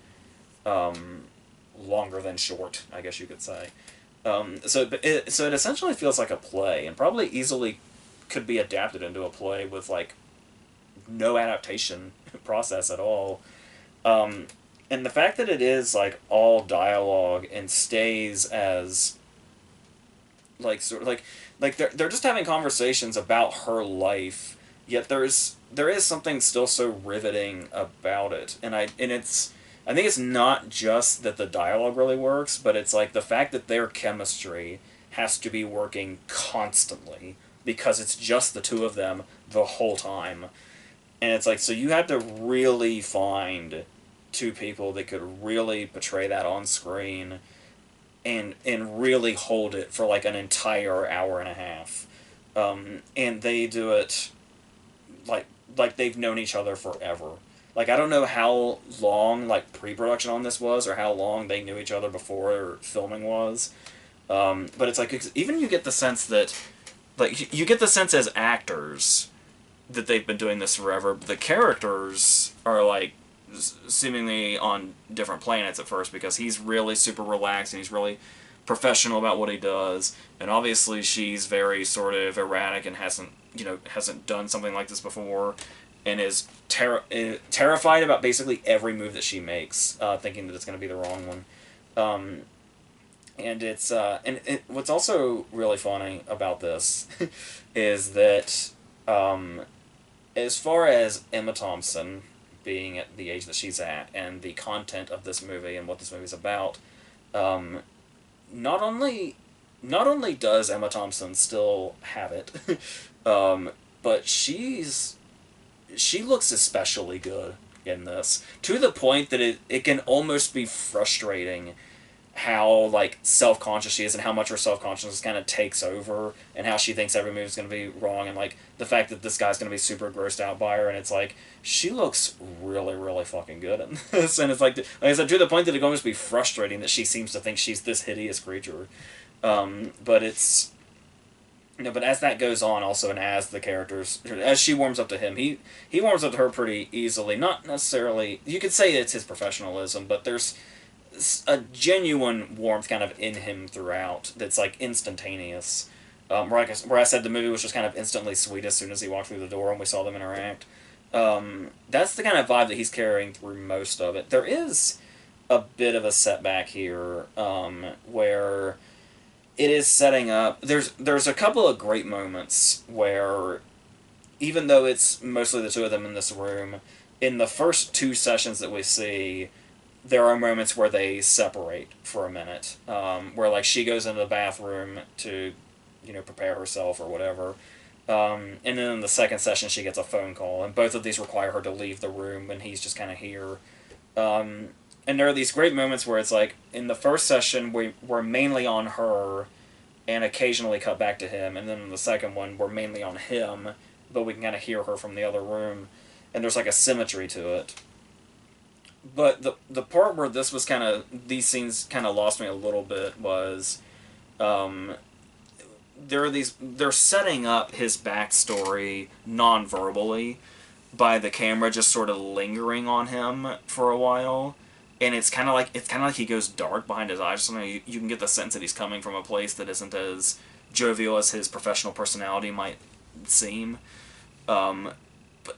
longer than short, I guess you could say. So it essentially feels like a play, and probably easily could be adapted into a play with like no adaptation process at all. And the fact that it is like all dialogue and stays as like sort of like they're just having conversations about her life, yet there is something still so riveting about it. I think it's not just that the dialogue really works, but it's like the fact that their chemistry has to be working constantly because it's just the two of them the whole time. And it's like, so you had to really find 2 people that could really portray that on screen and really hold it for like an entire hour and a half. And they do it like they've known each other forever. Like, I don't know how long like pre-production on this was, or how long they knew each other before filming was. But it's like, even you get the sense that, like, you get the sense as actors that they've been doing this forever. But the characters are like seemingly on different planets at first, because he's really super relaxed and he's really professional about what he does, and obviously she's very sort of erratic and hasn't done something like this before, and is terrified about basically every move that she makes, thinking that it's going to be the wrong one. And it's what's also really funny about this is that, as far as Emma Thompson being at the age that she's at, and the content of this movie and what this movie's about, not only does Emma Thompson still have it, but she looks especially good in this, to the point that it can almost be frustrating how like self-conscious she is, and how much her self-consciousness kind of takes over, and how she thinks every move is going to be wrong, and like the fact that this guy's going to be super grossed out by her, and it's like, she looks really, really fucking good in this. And it's like I said, to the point that it can almost be frustrating that she seems to think she's this hideous creature. But it's, but as that goes on also, and as the characters, as she warms up to him, he warms up to her pretty easily. Not necessarily, you could say it's his professionalism, but there's a genuine warmth kind of in him throughout that's like instantaneous. Where I said the movie was just kind of instantly sweet as soon as he walked through the door and we saw them interact. That's the kind of vibe that he's carrying through most of it. There is a bit of a setback here, where it is setting up. There's a couple of great moments where, even though it's mostly the two of them in this room, in the first two sessions that we see, there are moments where they separate for a minute, where like she goes into the bathroom to, prepare herself or whatever, and then in the second session she gets a phone call, and both of these require her to leave the room, and he's just kind of here. And there are these great moments where it's like in the first session we're mainly on her, and occasionally cut back to him, and then in the second one we're mainly on him, but we can kind of hear her from the other room, and there's like a symmetry to it. But the part where these scenes kind of lost me a little bit was, um, they're setting up his backstory non-verbally by the camera just sort of lingering on him for a while, and it's kind of like he goes dark behind his eyes or something. You can get the sense that he's coming from a place that isn't as jovial as his professional personality might seem. But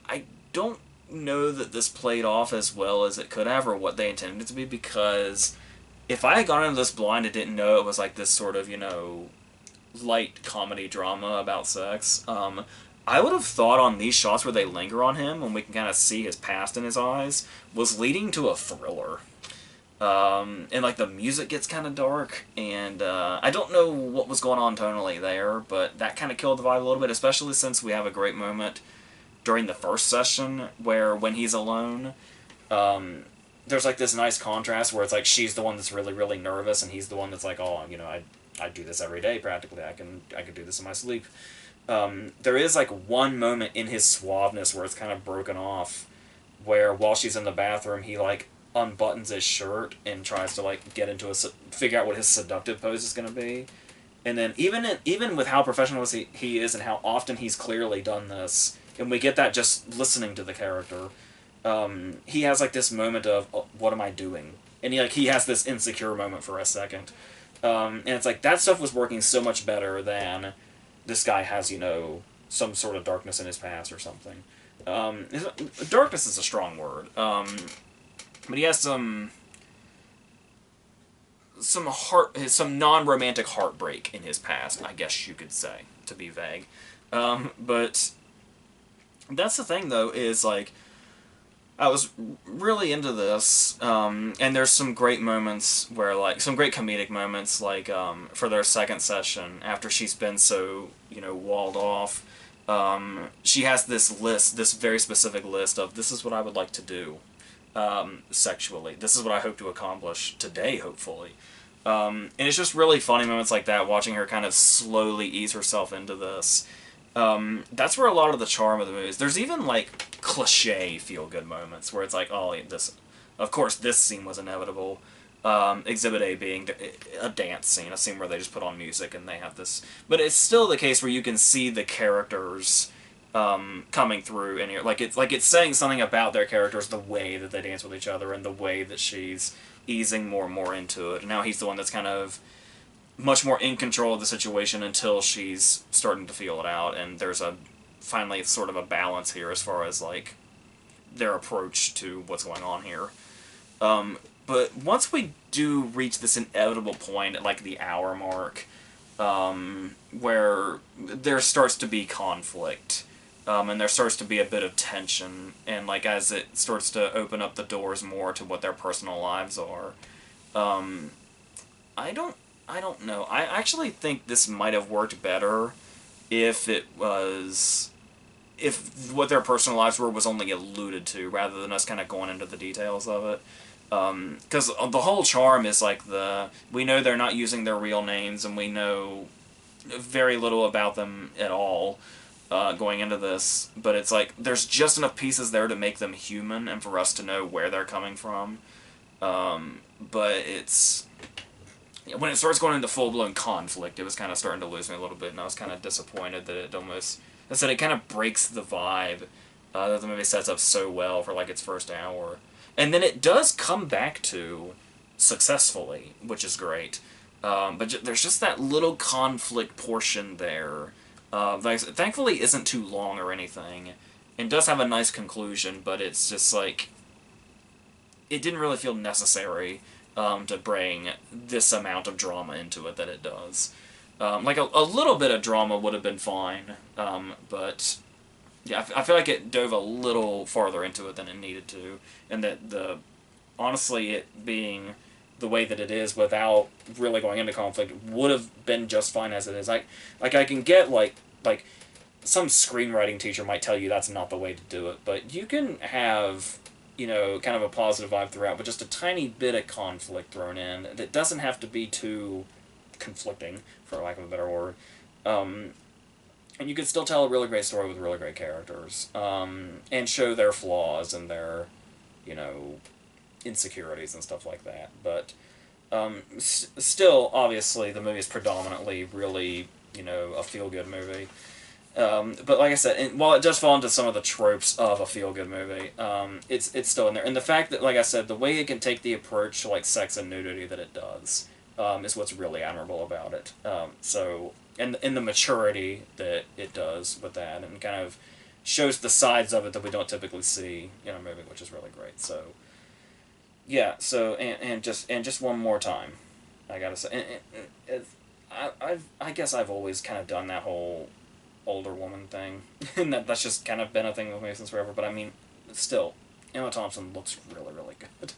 I don't know that this played off as well as it could have, or what they intended it to be, because if I had gone into this blind and didn't know it was like this sort of, light comedy drama about sex, I would have thought on these shots where they linger on him, and we can kind of see his past in his eyes, was leading to a thriller. And like the music gets kind of dark, and I don't know what was going on tonally there, but that kind of killed the vibe a little bit, especially since we have a great moment during the first session where when he's alone, there's like this nice contrast where it's like she's the one that's really, really nervous, and he's the one that's like, oh, I do this every day practically. I can do this in my sleep. There is like one moment in his suaveness where it's kind of broken off, where while she's in the bathroom, he like unbuttons his shirt and tries to like get into figure out what his seductive pose is going to be. And then even with how professional he is and how often he's clearly done this, and we get that just listening to the character, he has like this moment of, oh, what am I doing? And he has this insecure moment for a second. And it's like that stuff was working so much better than this guy has, some sort of darkness in his past or something. Darkness is a strong word. But he has some non-romantic heartbreak in his past, I guess you could say, to be vague. But that's the thing, though, is like, I was really into this, and there's some great moments where, like, some great comedic moments, like, for their second session, after she's been so, walled off, she has this very specific list of, this is what I would like to do, sexually. This is what I hope to accomplish today, hopefully. And it's just really funny moments like that, watching her kind of slowly ease herself into this. That's where a lot of the charm of the movie is. There's even, like, cliche feel-good moments where it's like, oh, of course this scene was inevitable. Exhibit A being a dance scene, a scene where they just put on music and they have this. But it's still the case where you can see the characters coming through in here. It's saying something about their characters, the way that they dance with each other and the way that she's easing more and more into it. And now he's the one that's kind of much more in control of the situation until she's starting to feel it out, and there's finally sort of a balance here as far as like their approach to what's going on here. But once we do reach this inevitable point at like the hour mark, where there starts to be conflict, and there starts to be a bit of tension, and like as it starts to open up the doors more to what their personal lives are, I don't know. I actually think this might have worked better if what their personal lives were was only alluded to, rather than us kind of going into the details of it. Because the whole charm is like we know they're not using their real names, and we know very little about them at all going into this, but it's like there's just enough pieces there to make them human and for us to know where they're coming from. But when it starts going into full-blown conflict, it was kind of starting to lose me a little bit, and I was kind of disappointed that it kind of breaks the vibe that the movie sets up so well for, like, its first hour. And then it does come back to successfully, which is great. But there's just that little conflict portion there. That thankfully isn't too long or anything, and does have a nice conclusion, but it's just, like, it didn't really feel necessary to bring this amount of drama into it that it does. Like, a little bit of drama would have been fine, but Yeah, I feel like it dove a little farther into it than it needed to, and that honestly, it being the way that it is without really going into conflict would have been just fine as it is. I can get like some screenwriting teacher might tell you that's not the way to do it, but you can have, kind of a positive vibe throughout, but just a tiny bit of conflict thrown in that doesn't have to be too conflicting, for lack of a better word. Um, and you could still tell a really great story with really great characters, and show their flaws and their, you know, insecurities and stuff like that. But still, obviously, the movie is predominantly really, a feel good movie. But like I said, while it does fall into some of the tropes of a feel good movie, it's still in there. And the fact that, like I said, the way it can take the approach to like sex and nudity that it does, is what's really admirable about it. And in the maturity that it does with that, and kind of shows the sides of it that we don't typically see in a movie, which is really great. So yeah, and just one more time, I gotta say, I guess I've always kind of done that whole older woman thing, and that's just kind of been a thing with me since forever. But I mean, still, Emma Thompson looks really, really good.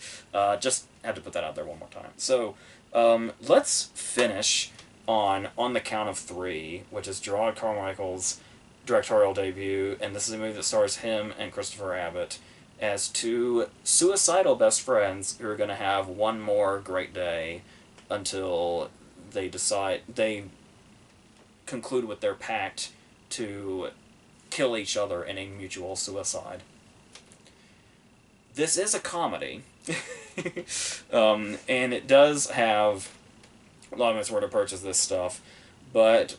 Just had to put that out there one more time. So, let's finish on the count of three, which is Gerard Carmichael's directorial debut, and this is a movie that stars him and Christopher Abbott as two suicidal best friends who are going to have one more great day until they conclude with their pact to kill each other in a mutual suicide. This is a comedy, and it does have a lot of its word approaches this stuff, but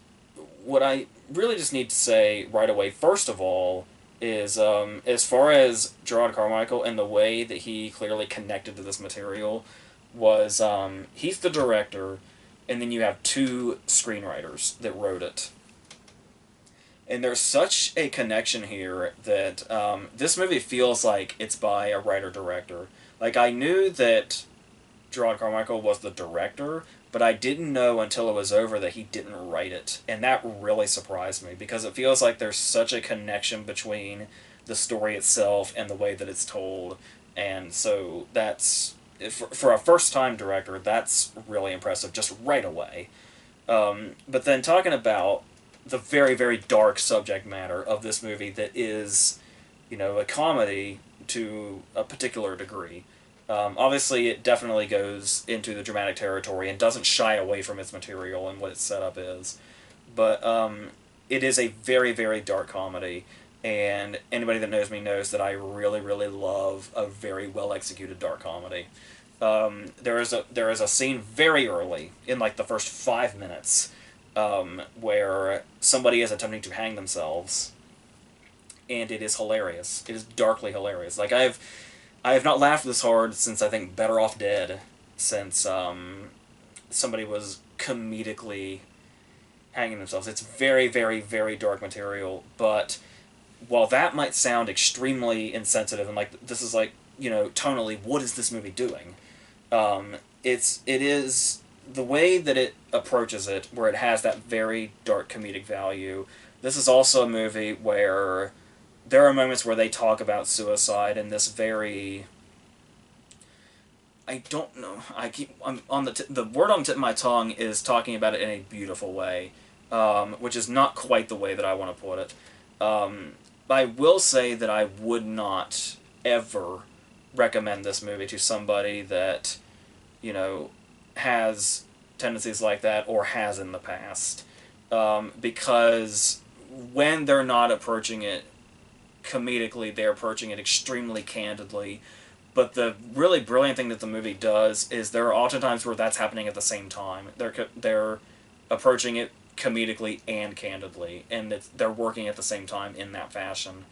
what I really just need to say right away, first of all, is as far as Gerard Carmichael and the way that he clearly connected to this material was, he's the director, and then you have two screenwriters that wrote it. And there's such a connection here that this movie feels like it's by a writer-director. Like, I knew that Gerard Carmichael was the director, but I didn't know until it was over that he didn't write it. And that really surprised me, because it feels like there's such a connection between the story itself and the way that it's told. And so that's, for a first-time director, that's really impressive just right away. But then talking about the very, very dark subject matter of this movie that is, a comedy to a particular degree. Obviously, it definitely goes into the dramatic territory and doesn't shy away from its material and what its setup is. But it is a very, very dark comedy, and anybody that knows me knows that I really, really love a very well-executed dark comedy. There is a scene very early, in like the first 5 minutes, where somebody is attempting to hang themselves, and it is hilarious. It is darkly hilarious. Like, I have not laughed this hard since, I think, Better Off Dead, since somebody was comedically hanging themselves. It's very, very, very dark material, but while that might sound extremely insensitive and like, this is like, tonally, what is this movie doing? It is the way that it approaches it, where it has that very dark comedic value. This is also a movie where there are moments where they talk about suicide in this very, I don't know, I'm on the word on the tip of my tongue is talking about it in a beautiful way, which is not quite the way that I want to put it. I will say that I would not ever recommend this movie to somebody that, has tendencies like that or has in the past, because when they're not approaching it comedically, they're approaching it extremely candidly. But the really brilliant thing that the movie does is there are often times where that's happening at the same time. They're approaching it comedically and candidly, and they're working at the same time in that fashion.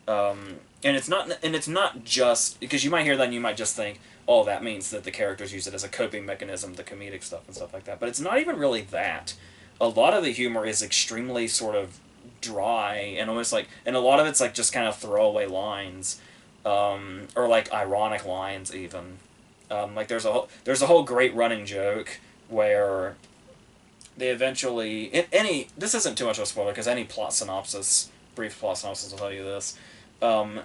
And it's not just because you might hear that and you might just think, oh, that means that the characters use it as a coping mechanism, the comedic stuff and stuff like that. But it's not even really that. A lot of the humor is extremely sort of dry and almost like, and a lot of it's like just kind of throwaway lines, or like ironic lines even. Like there's a whole great running joke where they eventually, this isn't too much of a spoiler because any plot synopsis brief plot synopsis will tell you this. Um,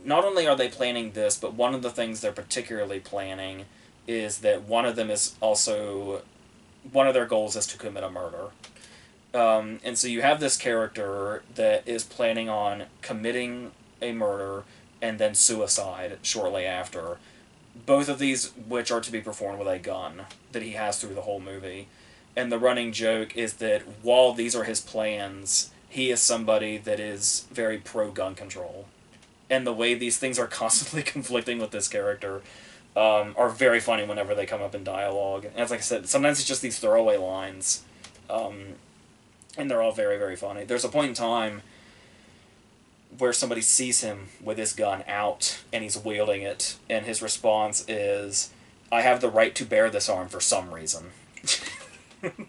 Not only are they planning this, but one of the things they're particularly planning is that one of them is also one of their goals is to commit a murder. And so you have this character that is planning on committing a murder and then suicide shortly after. Both of these, which are to be performed with a gun that he has through the whole movie. And the running joke is that while these are his plans, he is somebody that is very pro gun control. And the way these things are constantly conflicting with this character are very funny whenever they come up in dialogue. And as like I said, sometimes it's just these throwaway lines. And they're all very, very funny. There's a point in time where somebody sees him with his gun out and he's wielding it, and his response is, "I have the right to bear this arm for some reason." And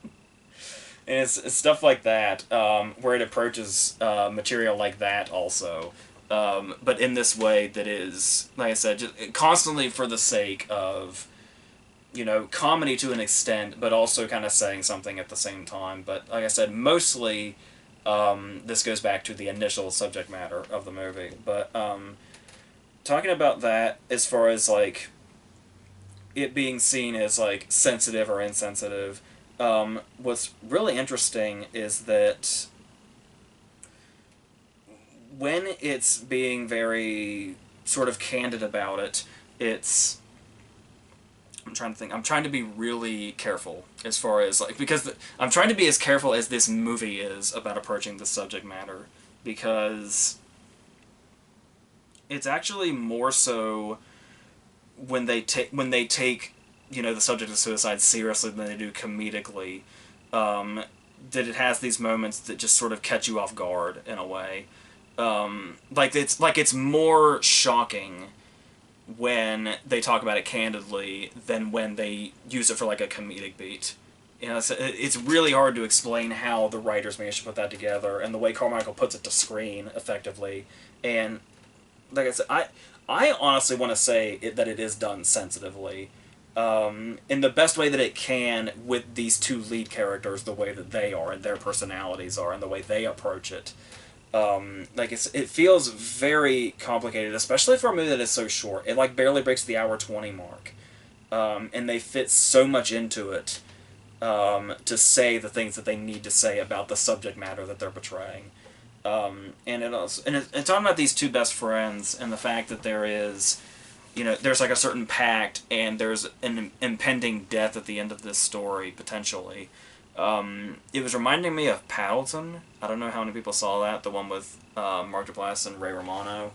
it's stuff like that, where it approaches material like that also. But in this way that is, like I said, just constantly for the sake of, comedy to an extent, but also kind of saying something at the same time. But like I said, mostly this goes back to the initial subject matter of the movie. But talking about that as far as, like, it being seen as, like, sensitive or insensitive, what's really interesting is that when it's being very sort of candid about it, it's... I'm trying to think. I'm trying to be really careful as far as, like, because I'm trying to be as careful as this movie is about approaching the subject matter, because it's actually more so when they take the subject of suicide seriously than they do comedically, that it has these moments that just sort of catch you off guard in a way. It's more shocking when they talk about it candidly than when they use it for, like, a comedic beat. It's really hard to explain how the writers managed to put that together, and the way Carmichael puts it to screen effectively. And like I said, I honestly want to say that it is done sensitively, in the best way that it can, with these two lead characters, the way that they are and their personalities are and the way they approach it. It feels very complicated, especially for a movie that is so short. It, like, barely breaks the hour 20 mark. And they fit so much into it to say the things that they need to say about the subject matter that they're portraying. And talking about these two best friends and the fact that there is, there's, like, a certain pact and there's an impending death at the end of this story, potentially. It was reminding me of Paddleton. I don't know how many people saw that, the one with Mark Duplass and Ray Romano,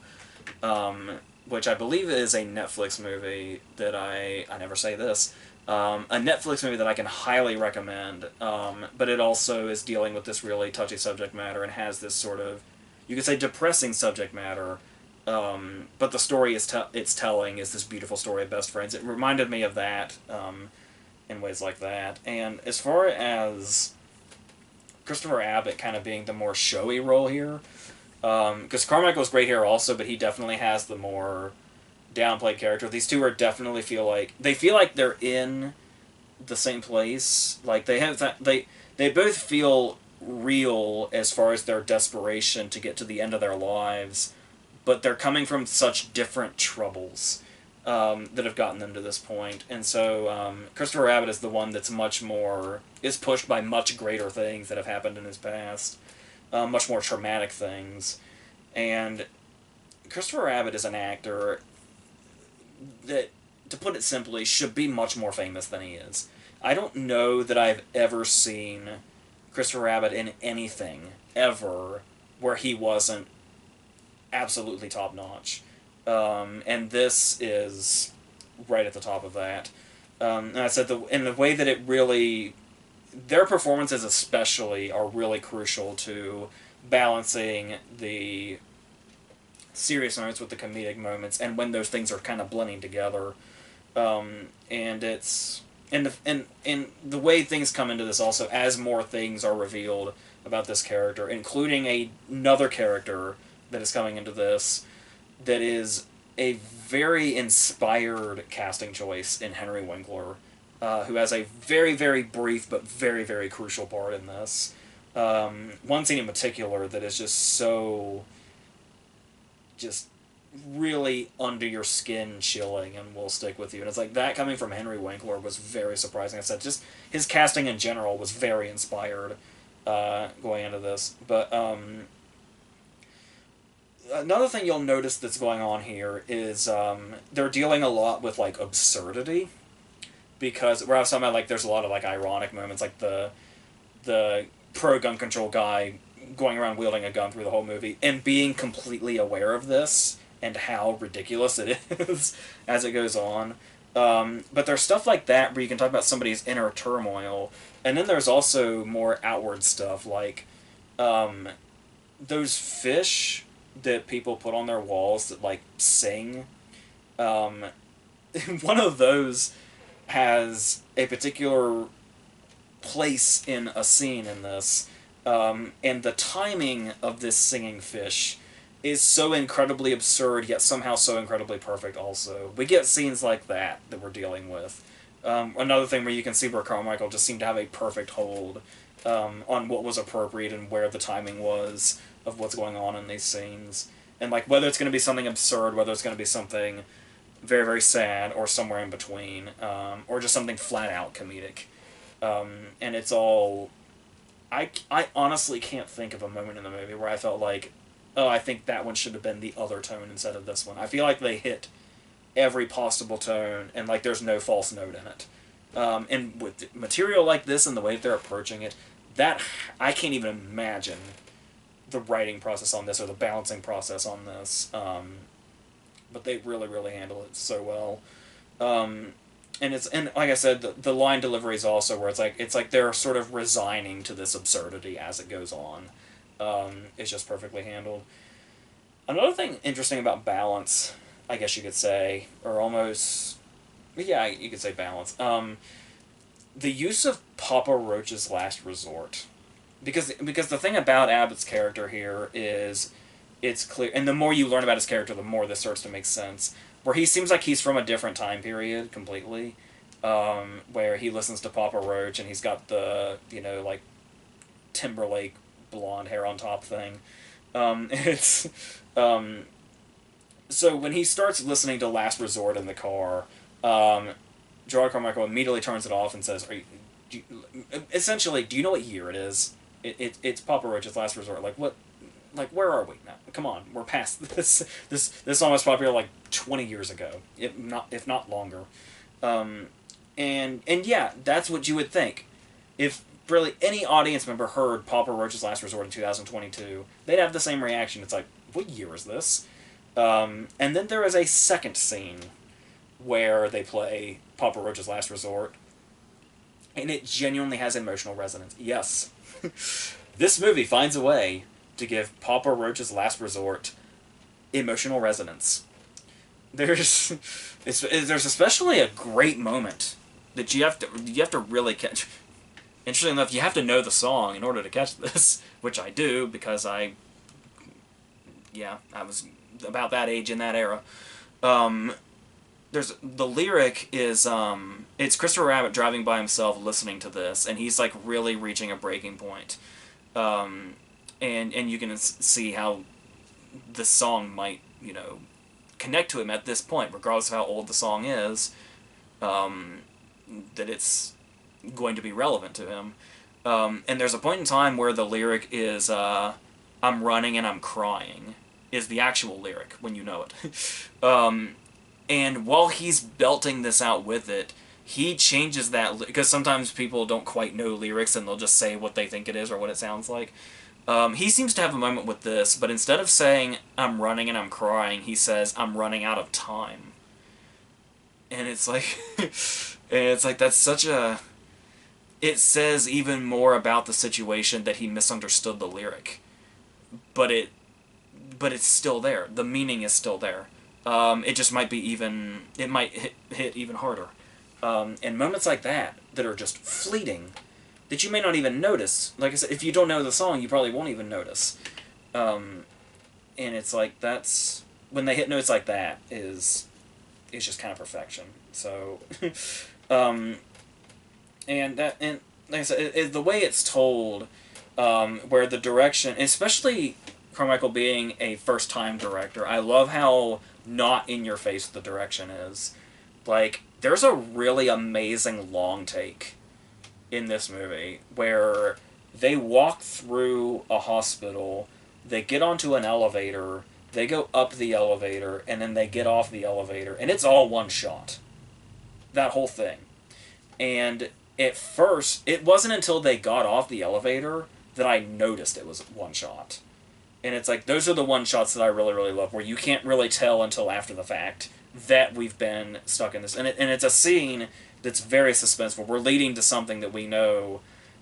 which I believe is a Netflix movie that I never say this, a Netflix movie that I can highly recommend, but it also is dealing with this really touchy subject matter and has this sort of, you could say, depressing subject matter, but the story it's telling is this beautiful story of best friends. It reminded me of that, in ways like that. And as far as Christopher Abbott kind of being the more showy role here, because Carmichael's great here also, but he definitely has the more downplayed character. These two definitely feel like they're in the same place. Like, they have that, they both feel real as far as their desperation to get to the end of their lives, but they're coming from such different troubles that have gotten them to this point. And so Christopher Abbott is the one that's is pushed by much greater things that have happened in his past, much more traumatic things. And Christopher Abbott is an actor that, to put it simply, should be much more famous than he is. I don't know that I've ever seen Christopher Abbott in anything, ever, where he wasn't absolutely top-notch. And this is right at the top of that. And I said, in the way that it really... Their performances especially are really crucial to balancing the serious moments with the comedic moments, and when those things are kind of blending together. And it's... And the way things come into this also, as more things are revealed about this character, including another character that is coming into this, that is a very inspired casting choice in Henry Winkler, who has a very, very brief but very, very crucial part in this. One scene in particular that is just really under your skin chilling and will stick with you. And it's like that coming from Henry Winkler was very surprising. I said just his casting in general was very inspired going into this. But another thing you'll notice that's going on here is they're dealing a lot with like absurdity, because where I was talking about like there's a lot of like ironic moments, like the pro gun control guy going around wielding a gun through the whole movie and being completely aware of this and how ridiculous it is as it goes on. But there's stuff like that where you can talk about somebody's inner turmoil, and then there's also more outward stuff like those fish that people put on their walls that like sing. One of those has a particular place in a scene in this, and the timing of this singing fish is so incredibly absurd, yet somehow so incredibly perfect also. We get scenes like that we're dealing with. Another thing where you can see where Carmichael just seemed to have a perfect hold on what was appropriate and where the timing was of what's going on in these scenes. And like whether it's going to be something absurd, whether it's going to be something very, very sad, or somewhere in between, or just something flat out comedic. And it's all... I honestly can't think of a moment in the movie where I felt like, oh, I think that one should have been the other tone instead of this one. I feel like they hit every possible tone, and like there's no false note in it. And with material like this and the way that they're approaching it, that I can't even imagine the writing process on this or the balancing process on this. But they really, really handle it so well. And like I said, the line delivery is also where it's like they're sort of resigning to this absurdity as it goes on. It's just perfectly handled. Another thing interesting about balance, I guess you could say, or almost, yeah, you could say balance. The use of Papa Roach's last resort, because the thing about Abbott's character here is, it's clear, and the more you learn about his character, the more this starts to make sense. Where he seems like he's from a different time period completely, where he listens to Papa Roach and he's got the, like, Timberlake blonde hair on top thing. So when he starts listening to Last Resort in the car, Gerard Carmichael immediately turns it off and says, essentially, do you know what year it is? It's Papa Roach's Last Resort. Like, what? Like, where are we now? Come on, we're past this. This song was popular like 20 years ago, if not longer. And yeah, that's what you would think. If really any audience member heard Papa Roach's Last Resort in 2022, they'd have the same reaction. It's like, what year is this? And then there is a second scene where they play Papa Roach's Last Resort, and it genuinely has emotional resonance. Yes, this movie finds a way to give Papa Roach's Last Resort emotional resonance. There's especially a great moment that you have to really catch. Interesting enough, you have to know the song in order to catch this, which I do because I was about that age in that era. There's the lyric is it's Christopher Abbott driving by himself listening to this, and he's like really reaching a breaking point. And you can see how the song might, connect to him at this point, regardless of how old the song is, that it's going to be relevant to him. And there's a point in time where the lyric is, I'm running and I'm crying, is the actual lyric, when you know it. And while he's belting this out with it, he changes that, because sometimes people don't quite know lyrics and they'll just say what they think it is or what it sounds like. He seems to have a moment with this, but instead of saying, I'm running and I'm crying, he says, I'm running out of time. And it's like, that's such a... It says even more about the situation that he misunderstood the lyric. But it's still there. The meaning is still there. It just might be even... It might hit even harder. And moments like that are just fleeting, that you may not even notice. Like I said, if you don't know the song, you probably won't even notice. And it's like, that's... When they hit notes like that, it's just kind of perfection. So... and like I said, the way it's told, where the direction, especially Carmichael being a first-time director, I love how not in your face the direction is. Like, there's a really amazing long take in this movie where they walk through a hospital, they get onto an elevator, they go up the elevator, and then they get off the elevator, and it's all one shot. That whole thing. And at first, it wasn't until they got off the elevator that I noticed it was one shot. And it's like, those are the one shots that I really, really love, where you can't really tell until after the fact that we've been stuck in this. And it's a scene that's very suspenseful. We're leading to something that we know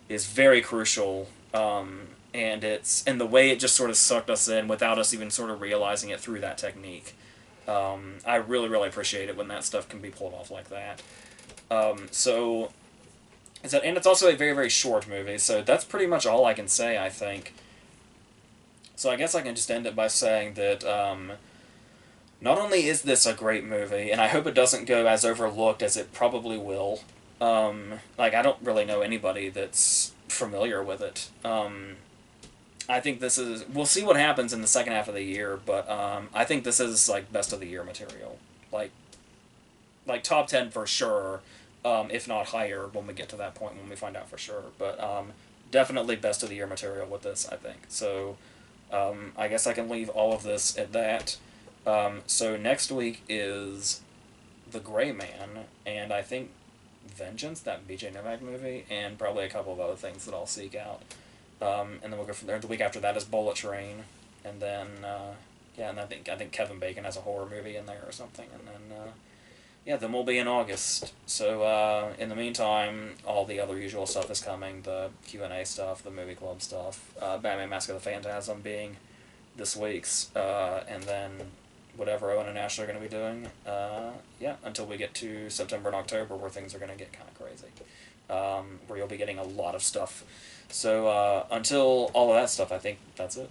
is very crucial, and the way it just sort of sucked us in without us even sort of realizing it through that technique. I really, really appreciate it when that stuff can be pulled off like that. And it's also a very, very short movie, so that's pretty much all I can say, I think. So I guess I can just end it by saying that not only is this a great movie, and I hope it doesn't go as overlooked as it probably will. I don't really know anybody that's familiar with it. I think this is... We'll see what happens in the second half of the year, but I think this is, best of the year material. Like top 10 for sure, if not higher when we get to that point, when we find out for sure. But definitely best of the year material with this, I think. So I guess I can leave all of this at that. So next week is The Gray Man, and I think Vengeance, that BJ Novak movie, and probably a couple of other things that I'll seek out. And then we'll go from there. The week after that is Bullet Train, and then and I think Kevin Bacon has a horror movie in there or something, and then then we'll be in August. So in the meantime, all the other usual stuff is coming: the Q&A stuff, the movie club stuff, Batman: Mask of the Phantasm being this week's, and then whatever Owen and Ashley are going to be doing. Until we get to September and October, where things are going to get kind of crazy, where you'll be getting a lot of stuff. So until all of that stuff, I think that's it.